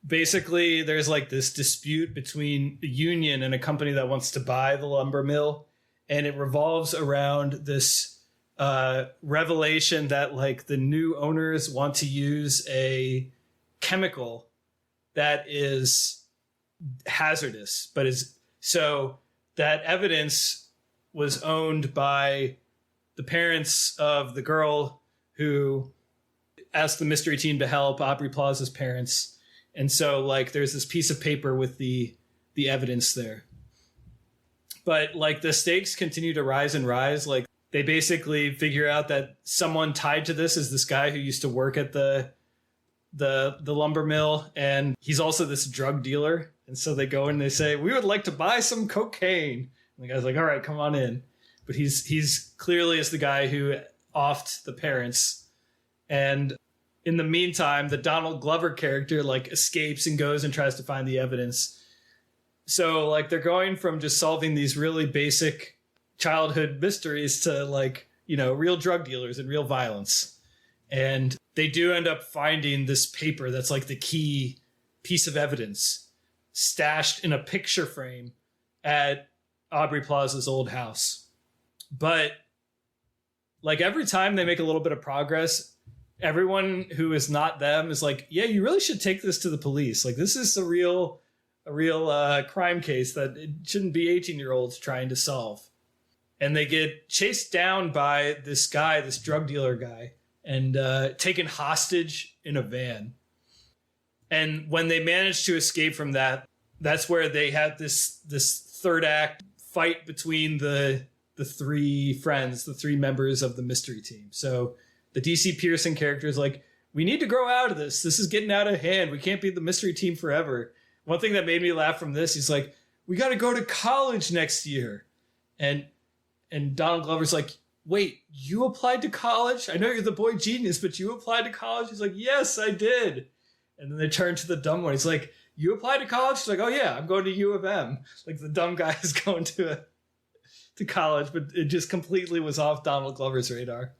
Speaker 2: Basically, there's like this dispute between a union and a company that wants to buy the lumber mill, and it revolves around this revelation that, like, the new owners want to use a chemical that is hazardous, but is so that evidence was owned by the parents of the girl who asked the mystery team to help, Aubrey Plaza's parents. And so, like, there's this piece of paper with the evidence there. But, like, the stakes continue to rise and rise. Like, they basically figure out that someone tied to this is this guy who used to work at the lumber mill, and he's also this drug dealer. And so they go in and they say, we would like to buy some cocaine. And the guy's like, all right, come on in. But he's clearly is the guy who offed the parents. And in the meantime, the Donald Glover character, like, escapes and goes and tries to find the evidence. So, like, they're going from just solving these really basic childhood mysteries to, like, you know, real drug dealers and real violence. And they do end up finding this paper that's, like, the key piece of evidence stashed in a picture frame at Aubrey Plaza's old house. But, like, every time they make a little bit of progress, everyone who is not them is like, yeah, you really should take this to the police. Like, this is a real crime case that it shouldn't be 18-year-olds trying to solve. And they get chased down by this guy, this drug dealer guy, and taken hostage in a van. And when they manage to escape from that, that's where they had this third act fight between the three friends, the three members of the mystery team. So the DC Pearson character is like, we need to grow out of this. This is getting out of hand. We can't be the mystery team forever. One thing that made me laugh from this, he's like, we got to go to college next year. And Donald Glover's like, wait, you applied to college? I know you're the boy genius, but you applied to college? He's like, yes, I did. And then they turn to the dumb one. He's like, you applied to college? He's like, oh yeah, I'm going to U of M. Like, the dumb guy is going to college, but it just completely was off Donald Glover's radar.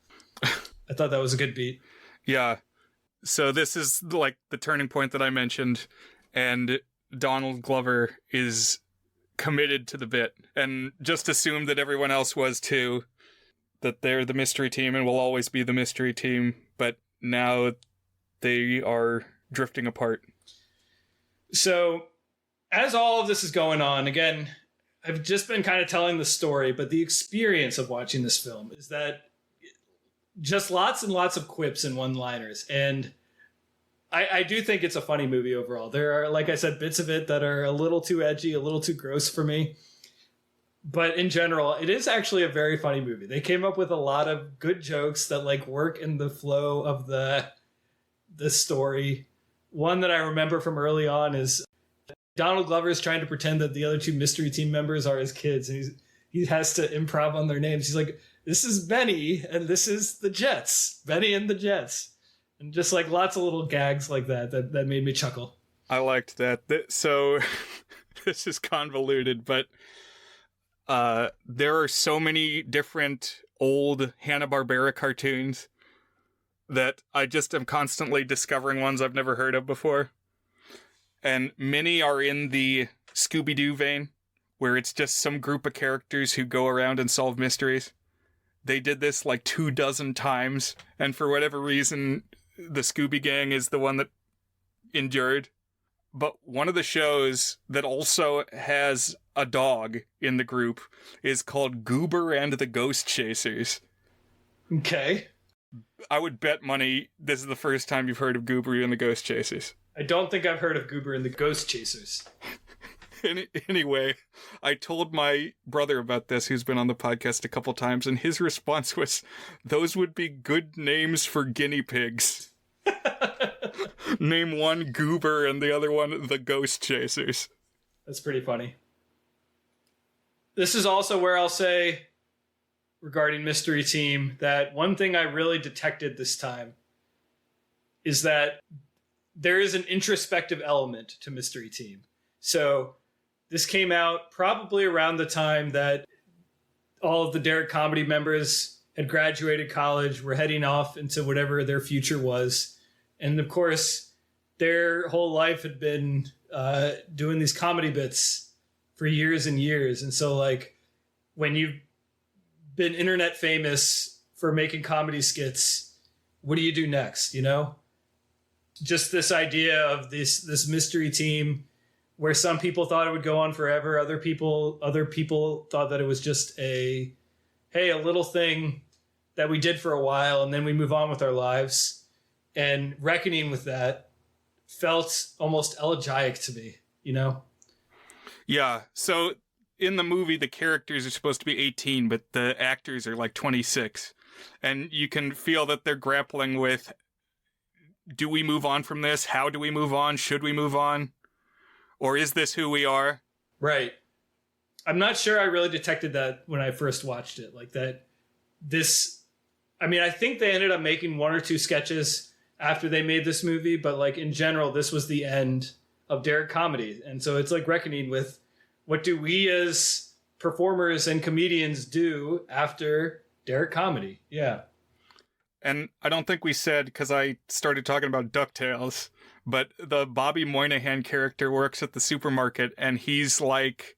Speaker 2: I thought that was a good beat.
Speaker 3: Yeah. So this is, like, the turning point that I mentioned, and Donald Glover is committed to the bit and just assumed that everyone else was too, that they're the mystery team and will always be the mystery team, but now they are drifting apart.
Speaker 2: So as all of this is going on, again, I've just been kind of telling the story, but the experience of watching this film is that just lots and lots of quips and one-liners. And I do think it's a funny movie overall. There are, like I said, bits of it that are a little too edgy, a little too gross for me. But in general, it is actually a very funny movie. They came up with a lot of good jokes that like work in the flow of the story. One that I remember from early on is Donald Glover is trying to pretend that the other two mystery team members are his kids, and he has to improv on their names. He's like, "This is Benny, and this is the Jets. Benny and the Jets." And just like lots of little gags like that made me chuckle.
Speaker 3: I liked that. So this is convoluted, but there are so many different old Hanna-Barbera cartoons that I just am constantly discovering ones I've never heard of before. And many are in the Scooby-Doo vein, where it's just some group of characters who go around and solve mysteries. They did this like 24 times, and for whatever reason, the Scooby Gang is the one that endured. But one of the shows that also has a dog in the group is called Goober and the Ghost Chasers.
Speaker 2: Okay.
Speaker 3: I would bet money this is the first time you've heard of Goober and the Ghost Chasers.
Speaker 2: I don't think I've heard of Goober and the Ghost Chasers.
Speaker 3: Anyway, I told my brother about this, who's been on the podcast a couple times, and his response was, those would be good names for guinea pigs. Name one Goober and the other one the Ghost Chasers.
Speaker 2: That's pretty funny. This is also where I'll say, regarding Mystery Team, that one thing I really detected this time is that there is an introspective element to Mystery Team. So this came out probably around the time that all of the Derrick Comedy members had graduated college, were heading off into whatever their future was. And of course, their whole life had been doing these comedy bits for years and years. And so like when you've been internet famous for making comedy skits, what do you do next, you know? Just this idea of this Mystery Team where some people thought it would go on forever. Other people thought that it was just a little thing that we did for a while and then we move on with our lives. And reckoning with that felt almost elegaic to me, you know?
Speaker 3: Yeah. So in the movie, the characters are supposed to be 18, but the actors are like 26. And you can feel that they're grappling with, do we move on from this? How do we move on? Should we move on? Or is this who we are?
Speaker 2: Right. I'm not sure I really detected that when I first watched it. Like that, I think they ended up making one or two sketches after they made this movie, but like in general, this was the end of Derrick Comedy. And so it's like reckoning with, what do we as performers and comedians do after Derrick Comedy? Yeah.
Speaker 3: And I don't think we said, because I started talking about DuckTales, but the Bobby Moynihan character works at the supermarket, and he's like,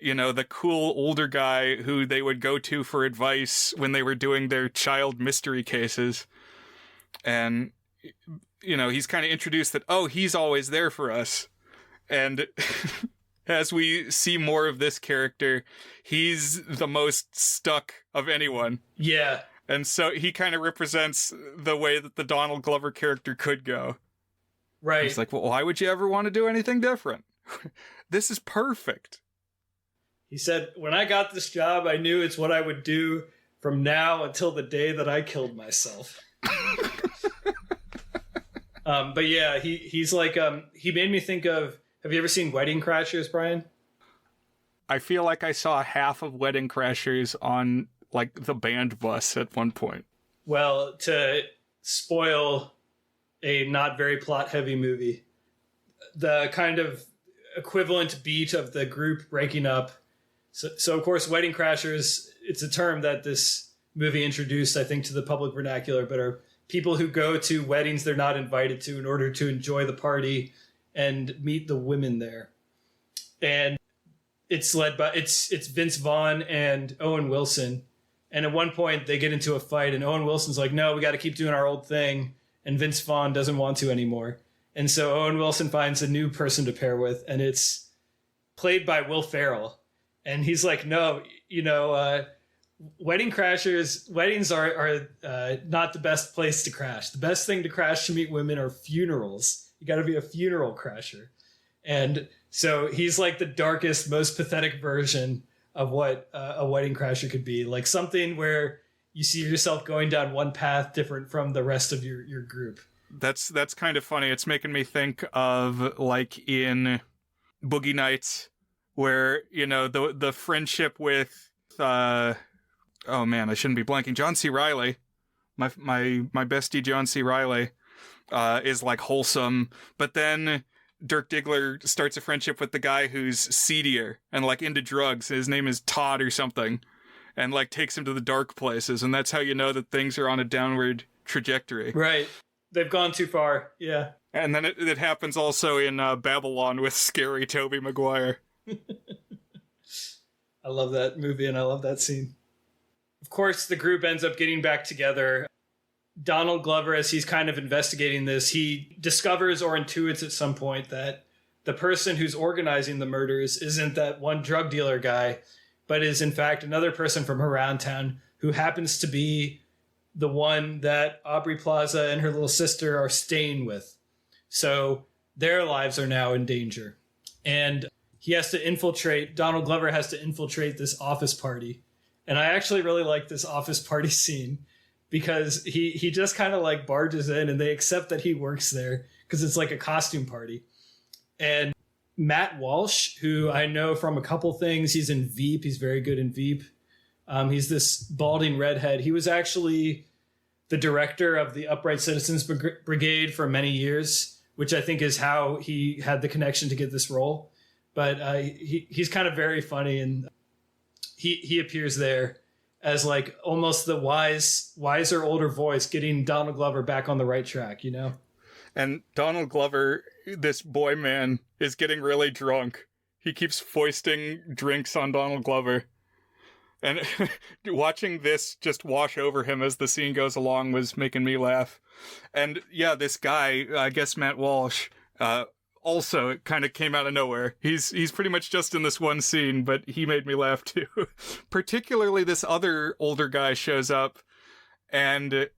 Speaker 3: you know, the cool older guy who they would go to for advice when they were doing their child mystery cases. And, you know, he's kind of introduced that, oh, he's always there for us. And as we see more of this character, he's the most stuck of anyone.
Speaker 2: Yeah.
Speaker 3: And so he kind of represents the way that the Donald Glover character could go.
Speaker 2: Right.
Speaker 3: He's like, well, why would you ever want to do anything different? This is perfect.
Speaker 2: He said, when I got this job, I knew it's what I would do from now until the day that I killed myself. But yeah, he's like, he made me think of, have you ever seen Wedding Crashers, Brian?
Speaker 3: I feel like I saw half of Wedding Crashers on like the band bus at one point.
Speaker 2: Well, to spoil a not very plot heavy movie, the kind of equivalent beat of the group breaking up. So of course, Wedding Crashers, it's a term that this movie introduced, I think, to the public vernacular, but are people who go to weddings they're not invited to in order to enjoy the party and meet the women there. And it's led by, it's Vince Vaughn and Owen Wilson. And at one point they get into a fight and Owen Wilson's like, no, we got to keep doing our old thing. And Vince Vaughn doesn't want to anymore. And so Owen Wilson finds a new person to pair with, and it's played by Will Ferrell. And he's like, no, weddings are not the best place to crash. The best thing to crash to meet women are funerals. You got to be a funeral crasher. And so he's like the darkest, most pathetic version of what a wedding crasher could be. Like something where you see yourself going down one path different from the rest of your group.
Speaker 3: That's kind of funny. It's making me think of like in Boogie Nights, where, you know, the friendship with oh man, I shouldn't be blanking. John C. Reilly, my bestie John C. Reilly, is like wholesome, but then Dirk Diggler starts a friendship with the guy who's seedier and like into drugs. His name is Todd or something, and like takes him to the dark places, and that's how you know that things are on a downward trajectory.
Speaker 2: Right. They've gone too far. Yeah.
Speaker 3: And then it happens also in Babylon with scary Tobey Maguire.
Speaker 2: I love that movie and I love that scene. Of course, the group ends up getting back together. Donald Glover, as he's kind of investigating this, he discovers or intuits at some point that the person who's organizing the murders isn't that one drug dealer guy, but is in fact another person from around town who happens to be the one that Aubrey Plaza and her little sister are staying with. So their lives are now in danger. And Donald Glover has to infiltrate this office party. And I actually really like this office party scene because he just kind of like barges in and they accept that he works there because it's like a costume party. And Matt Walsh, who I know from a couple things, he's in Veep. He's very good in Veep. He's this balding redhead. He was actually the director of the Upright Citizens Brigade for many years, which I think is how he had the connection to get this role. But he's kind of very funny, and he appears there as like almost the wiser, older voice getting Donald Glover back on the right track, you know?
Speaker 3: And Donald Glover, this boy man, is getting really drunk. He keeps foisting drinks on Donald Glover. And watching this just wash over him as the scene goes along was making me laugh. And yeah, this guy, I guess Matt Walsh, also it kind of came out of nowhere. He's pretty much just in this one scene, but he made me laugh too. Particularly this other older guy shows up, and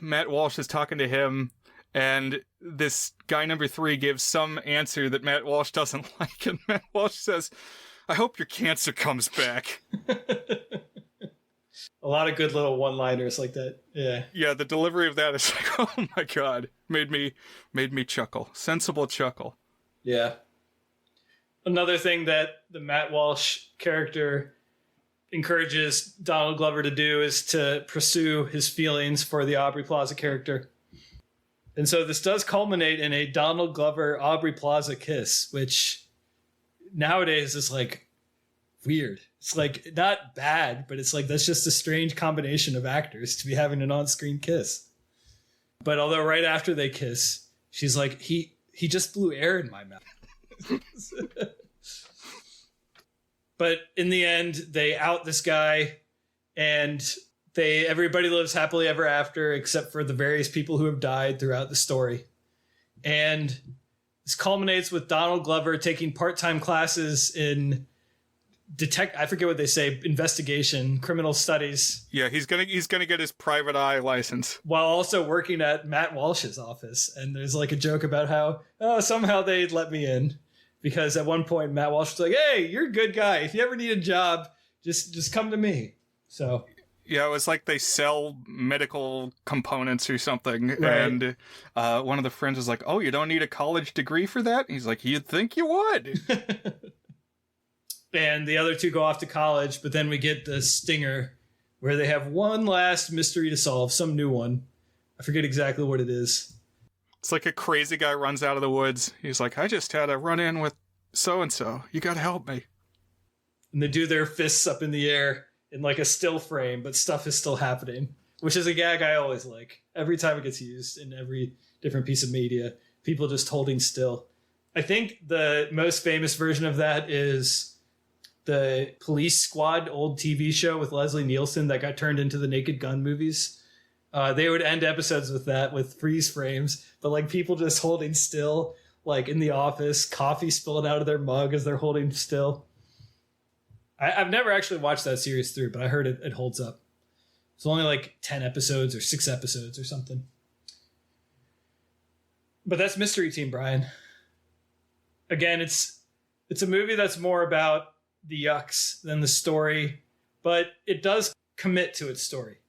Speaker 3: Matt Walsh is talking to him, and this guy number 3 gives some answer that Matt Walsh doesn't like, and Matt Walsh says, "I hope your cancer comes back."
Speaker 2: A lot of good little one-liners like that. Yeah.
Speaker 3: Yeah, the delivery of that is like, oh my god, made me chuckle. Sensible chuckle.
Speaker 2: Yeah. Another thing that the Matt Walsh character encourages Donald Glover to do is to pursue his feelings for the Aubrey Plaza character. And so this does culminate in a Donald Glover Aubrey Plaza kiss, which nowadays is like weird. It's like not bad, but it's like that's just a strange combination of actors to be having an on-screen kiss. But although right after they kiss, she's like, he just blew air in my mouth. But in the end, they out this guy, and everybody lives happily ever after, except for the various people who have died throughout the story. And this culminates with Donald Glover taking part-time classes in I forget what they say, investigation, criminal studies.
Speaker 3: Yeah, he's gonna get his private eye license
Speaker 2: while also working at Matt Walsh's office. And there's like a joke about how somehow they let me in because at one point Matt Walsh was like, "Hey, you're a good guy. If you ever need a job, just come to me." So
Speaker 3: yeah, it was like they sell medical components or something,
Speaker 2: right.
Speaker 3: And one of the friends was like, "Oh, you don't need a college degree for that?" And he's like, "You'd think you would."
Speaker 2: And the other two go off to college, but then we get the stinger where they have one last mystery to solve, some new one. I forget exactly what it is.
Speaker 3: It's like a crazy guy runs out of the woods. He's like, "I just had a run-in with so-and-so. You gotta help me."
Speaker 2: And they do their fists up in the air in like a still frame, but stuff is still happening, which is a gag I always like. Every time it gets used in every different piece of media, people just holding still. I think the most famous version of that is the Police Squad old TV show with Leslie Nielsen that got turned into the Naked Gun movies, They would end episodes with that, with freeze frames, but like people just holding still, like in the office, coffee spilling out of their mug as they're holding still. I've never actually watched that series through, but I heard it holds up. It's only like 10 episodes or 6 episodes or something. But that's Mystery Team, Brian. Again, it's a movie that's more about the yucks than the story, but it does commit to its story.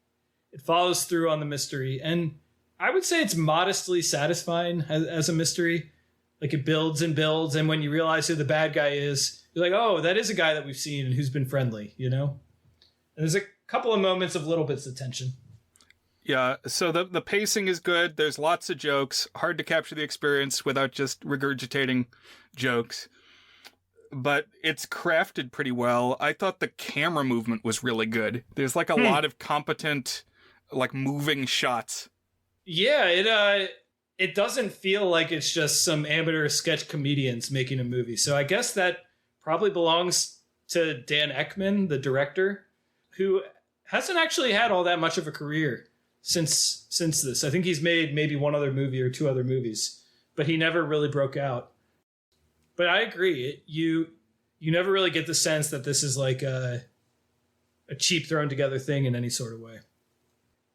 Speaker 2: It follows through on the mystery, and I would say it's modestly satisfying as a mystery. Like, it builds and builds, and when you realize who the bad guy is, you're like, oh, that is a guy that we've seen and who's been friendly, you know? And there's a couple of moments of little bits of tension.
Speaker 3: Yeah, so the pacing is good. There's lots of jokes. Hard to capture the experience without just regurgitating jokes. But it's crafted pretty well. I thought the camera movement was really good. There's like a lot of competent, like, moving shots. Yeah,
Speaker 2: it doesn't feel like it's just some amateur sketch comedians making a movie. So I guess that probably belongs to Dan Eckman, the director, who hasn't actually had all that much of a career since this. I think he's made maybe one other movie or 2 other movies, but he never really broke out. But I agree. You never really get the sense that this is like a cheap thrown together thing in any sort of way.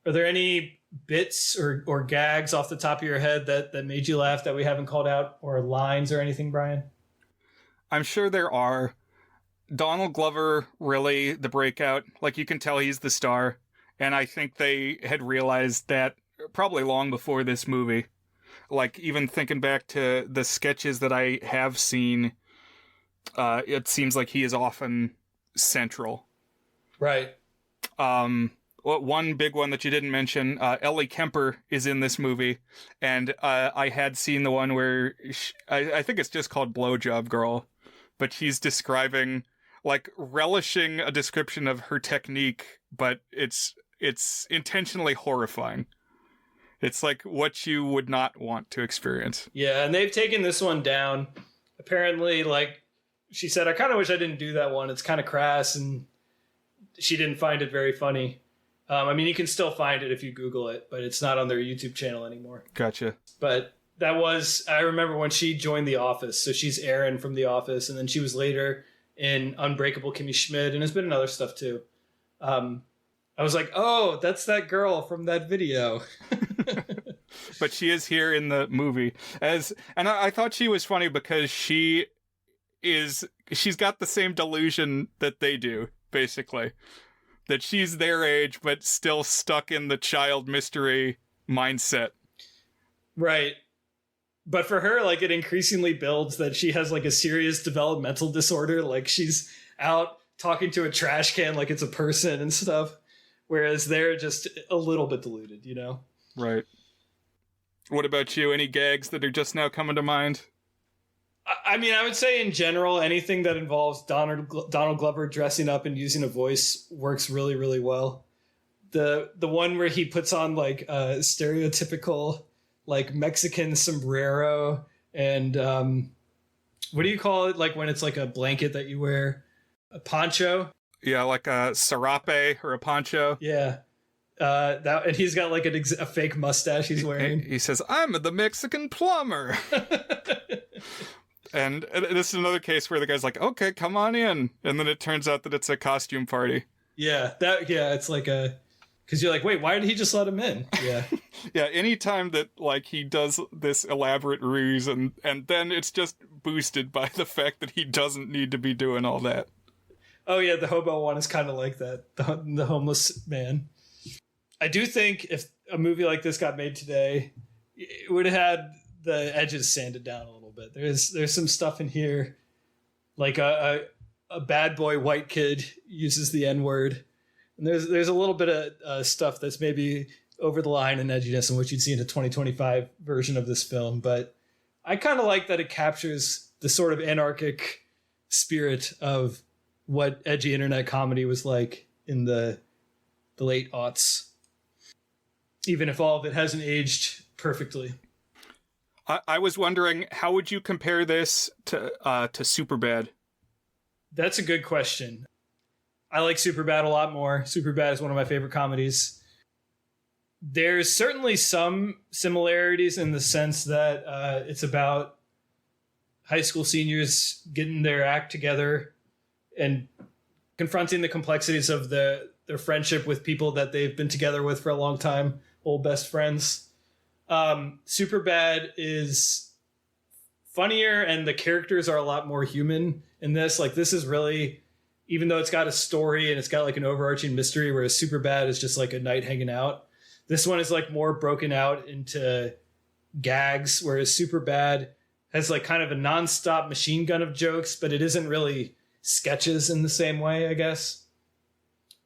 Speaker 2: Are there any bits or gags off the top of your head that made you laugh that we haven't called out, or lines or anything, Brian?
Speaker 3: I'm sure there are. Donald Glover, really the breakout. Like, you can tell he's the star. And I think they had realized that probably long before this movie. Like, even thinking back to the sketches that I have seen, it seems like he is often central.
Speaker 2: Right.
Speaker 3: One big one that you didn't mention, Ellie Kemper is in this movie. And I had seen the one where I think it's just called Blowjob Girl. But she's describing, like, relishing a description of her technique, but it's intentionally horrifying. It's like what you would not want to experience.
Speaker 2: Yeah, and they've taken this one down. Apparently, like she said, I kind of wish I didn't do that one. It's kind of crass, and she didn't find it very funny. I mean, you can still find it if you Google it, but it's not on their YouTube channel anymore.
Speaker 3: Gotcha.
Speaker 2: But I remember when she joined The Office. So she's Erin from The Office, and then she was later in Unbreakable Kimmy Schmidt, and has been in other stuff too. I was like, oh, that's that girl from that video.
Speaker 3: But she is here in the movie. And I thought she was funny because she's got the same delusion that they do, basically. That she's their age, but still stuck in the child mystery mindset.
Speaker 2: Right. But for her, like, it increasingly builds that she has, like, a serious developmental disorder. Like, she's out talking to a trash can like it's a person and stuff. Whereas they're just a little bit deluded, you know?
Speaker 3: Right. What about you? Any gags that are just now coming to mind?
Speaker 2: I mean, I would say in general, anything that involves Donald Glover dressing up and using a voice works really, really well. The one where he puts on, like, a stereotypical, like, Mexican sombrero and what do you call it? Like, when it's like a blanket that you wear? A poncho?
Speaker 3: Yeah, like a serape or a poncho.
Speaker 2: Yeah. And he's got like a fake mustache he's wearing.
Speaker 3: He says, I'm the Mexican plumber. And this is another case where the guy's like, okay, come on in. And then it turns out that it's a costume party.
Speaker 2: Yeah, it's like because you're like, wait, why did he just let him in? Yeah.
Speaker 3: Yeah, anytime that, like, he does this elaborate ruse and then it's just boosted by the fact that he doesn't need to be doing all that.
Speaker 2: Oh, yeah, the hobo one is kind of like that. The homeless man. I do think if a movie like this got made today, it would have had the edges sanded down a little bit. There's some stuff in here, like a bad boy white kid uses the N-word. And there's a little bit of stuff that's maybe over the line in edginess and what you'd see in a 2025 version of this film. But I kind of like that it captures the sort of anarchic spirit of what edgy internet comedy was like in the late aughts, even if all of it hasn't aged perfectly.
Speaker 3: I was wondering, how would you compare this to Superbad?
Speaker 2: That's a good question. I like Superbad a lot more. Superbad is one of my favorite comedies. There's certainly some similarities in the sense that it's about high school seniors getting their act together and confronting the complexities of their friendship with people that they've been together with for a long time, old best friends. Superbad is funnier, and the characters are a lot more human in this. Like, this is really, even though it's got a story and it's got like an overarching mystery, whereas Superbad is just like a night hanging out, this one is like more broken out into gags, whereas Superbad has like kind of a nonstop machine gun of jokes, but it isn't really sketches in the same way, I guess.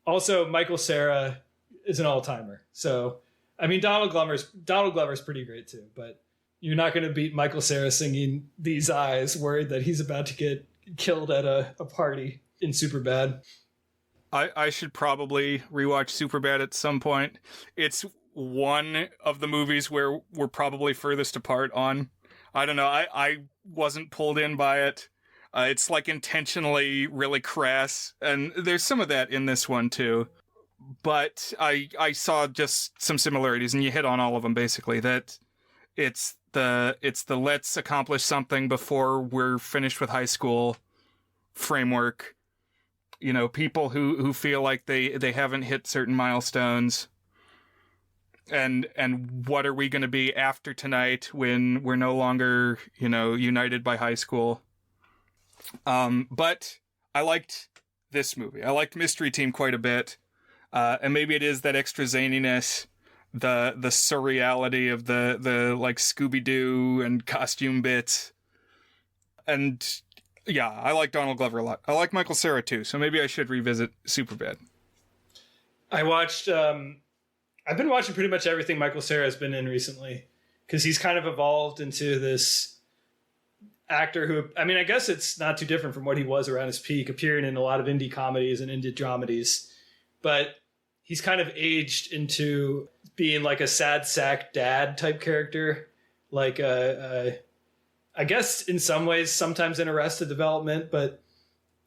Speaker 2: Also, Michael Cera is an all-timer. So, I mean, Donald Glover's pretty great too, but you're not going to beat Michael Cera singing These Eyes, worried that he's about to get killed at a party in Superbad.
Speaker 3: I should probably rewatch Superbad at some point. It's one of the movies where we're probably furthest apart on. I don't know. I wasn't pulled in by it. It's like intentionally really crass, and there's some of that in this one too. But I saw just some similarities, and you hit on all of them basically. That it's the let's accomplish something before we're finished with high school framework. You know, people who feel like they haven't hit certain milestones. And what are we going to be after tonight when we're no longer, united by high school? But I liked this movie. I liked Mystery Team quite a bit. And maybe it is that extra zaniness, the surreality of the like Scooby-Doo and costume bits. And yeah, I like Donald Glover a lot. I like Michael Cera too, so maybe I should revisit Superbad.
Speaker 2: I watched... I've been watching pretty much everything Michael Cera has been in recently, because he's kind of evolved into this actor who, I mean, I guess it's not too different from what he was around his peak, appearing in a lot of indie comedies and indie dramedies. But he's kind of aged into being like a sad sack dad type character. Like, I guess in some ways, sometimes in Arrested Development, but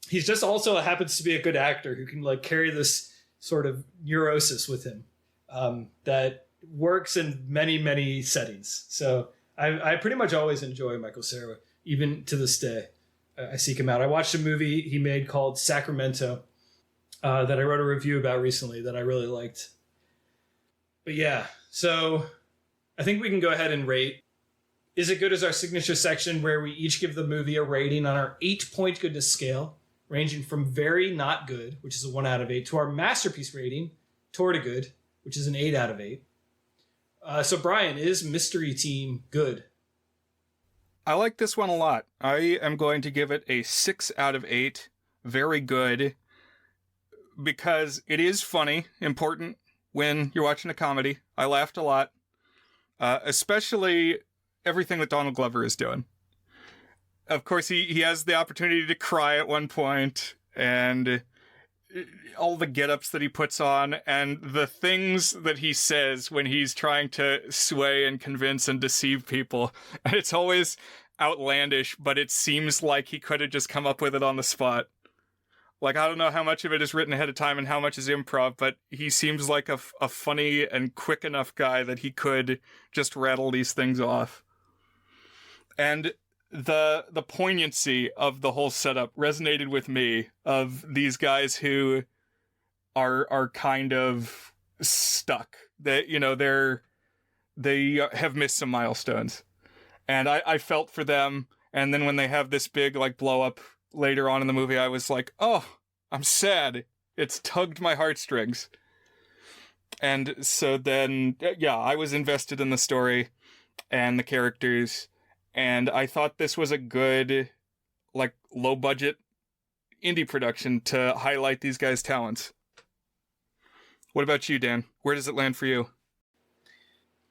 Speaker 2: he's just also happens to be a good actor who can like carry this sort of neurosis with him. That works in many, many settings. So I pretty much always enjoy Michael Cera, even to this day. I seek him out. I watched a movie he made called Sacramento that I wrote a review about recently that I really liked. But yeah, so I think we can go ahead and rate. Is It Good as our signature section where we each give the movie a rating on our 8-point goodness scale, ranging from very not good, which is a 1 out of 8, to our masterpiece rating, toward a good, which is an 8 out of 8. So, Brian, is Mystery Team good?
Speaker 3: I like this one a lot. I am going to give it a 6 out of 8. Very good. Because it is funny, important when you're watching a comedy. I laughed a lot. Especially everything that Donald Glover is doing. Of course, he has the opportunity to cry at one point, and all the get-ups that he puts on, and the things that he says when he's trying to sway and convince and deceive people. And it's always outlandish, but it seems like he could have just come up with it on the spot. Like, I don't know how much of it is written ahead of time and how much is improv, but he seems like a funny and quick enough guy that he could just rattle these things off. And the poignancy of the whole setup resonated with me, of these guys who are kind of stuck. That, they have missed some milestones. And I felt for them. And then when they have this big like blow up later on in the movie, I was like, oh, I'm sad. It's tugged my heartstrings. And so then, yeah, I was invested in the story and the characters. And I thought this was a good, like, low-budget indie production to highlight these guys' talents. What about you, Dan? Where does it land for you?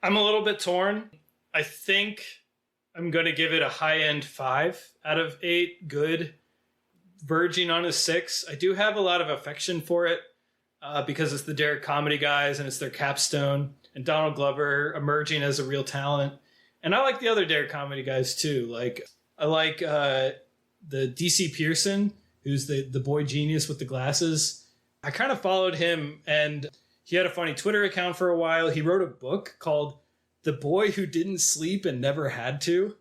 Speaker 2: I'm a little bit torn. I think I'm going to give it a high-end 5 out of 8. Good. Verging on a 6. I do have a lot of affection for it because it's the Derrick Comedy guys and it's their capstone. And Donald Glover emerging as a real talent. And I like the other Derrick Comedy guys too. Like, I like the DC Pearson, who's the boy genius with the glasses. I kind of followed him, and He had a funny Twitter account for a while. He wrote a book called The Boy Who Didn't Sleep and Never Had To,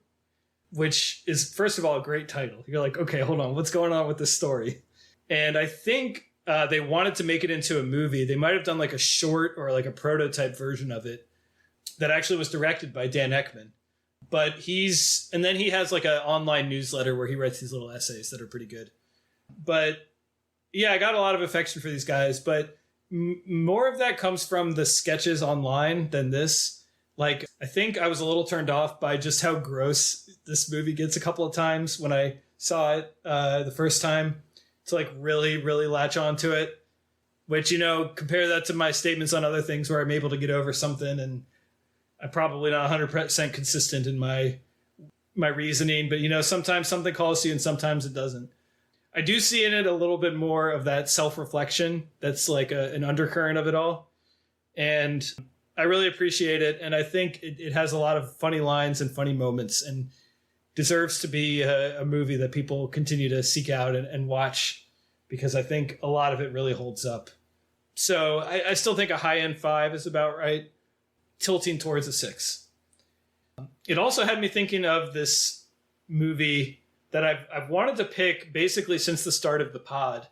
Speaker 2: which is, first of all, a great title. You're like, okay, hold on, what's going on with this story? And I think they wanted to make it into a movie. They might have done like a short or like a prototype version of it that actually was directed by Dan Ekman. But and then he has like an online newsletter where he writes these little essays that are pretty good. But yeah, I got a lot of affection for these guys, but more of that comes from the sketches online than this. Like, I think I was a little turned off by just how gross this movie gets a couple of times when I saw it the first time, to like really, really latch onto it. Which, you know, compare that to my statements on other things where I'm able to get over something, and I'm probably not 100% consistent in my reasoning. But, you know, sometimes something calls to you and sometimes it doesn't. I do see in it a little bit more of that self-reflection that's like an undercurrent of it all. And I really appreciate it. And I think it has a lot of funny lines and funny moments and deserves to be a movie that people continue to seek out and watch, because I think a lot of it really holds up. So I still think a high-end 5 is about right, tilting towards a 6. It also had me thinking of this movie that I've wanted to pick basically since the start of the pod,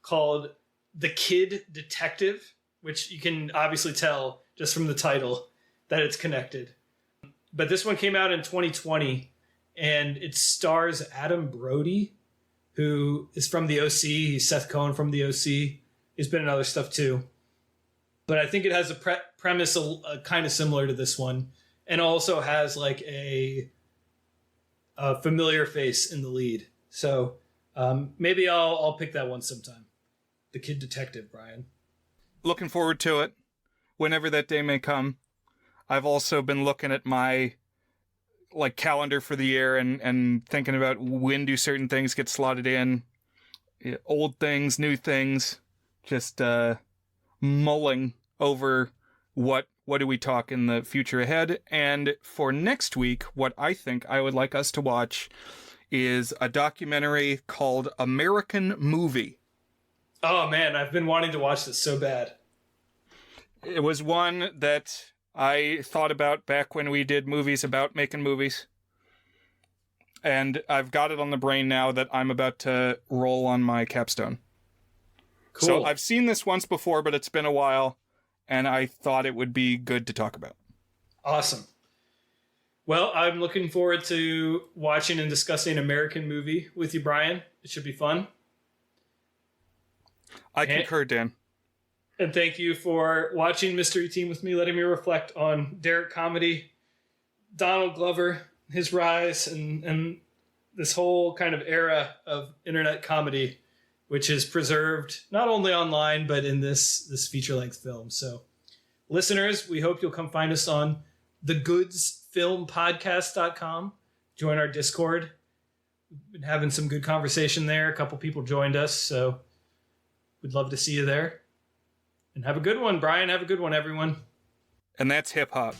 Speaker 2: called The Kid Detective, which you can obviously tell just from the title that it's connected. But this one came out in 2020, and it stars Adam Brody, who is from The OC. He's Seth Cohen from The OC. He's been in other stuff too. But I think it has a premise kind of similar to this one, and also has like a familiar face in the lead. So maybe I'll pick that one sometime. The Kid Detective, Brian.
Speaker 3: Looking forward to it, whenever that day may come. I've also been looking at my like calendar for the year and thinking about when do certain things get slotted in. Old things, new things. Just mulling over what do we talk in the future ahead. And for next week, what I think I would like us to watch is a documentary called American Movie.
Speaker 2: Oh man, I've been wanting to watch this so bad.
Speaker 3: It was one that I thought about back when we did movies about making movies. And I've got it on the brain now that I'm about to roll on my capstone.
Speaker 2: Cool.
Speaker 3: So I've seen this once before, but it's been a while, and I thought it would be good to talk about.
Speaker 2: Awesome. Well, I'm looking forward to watching and discussing American Movie with you, Brian. It should be fun.
Speaker 3: I concur, Dan.
Speaker 2: And thank you for watching Mystery Team with me, letting me reflect on Derrick Comedy, Donald Glover, his rise, and this whole kind of era of internet comedy, which is preserved not only online, but in this feature-length film. So, listeners, we hope you'll come find us on thegoodsfilmpodcast.com. Join our Discord. We've been having some good conversation there. A couple people joined us, so we'd love to see you there. And have a good one, Brian. Have a good one, everyone.
Speaker 3: And that's hip-hop.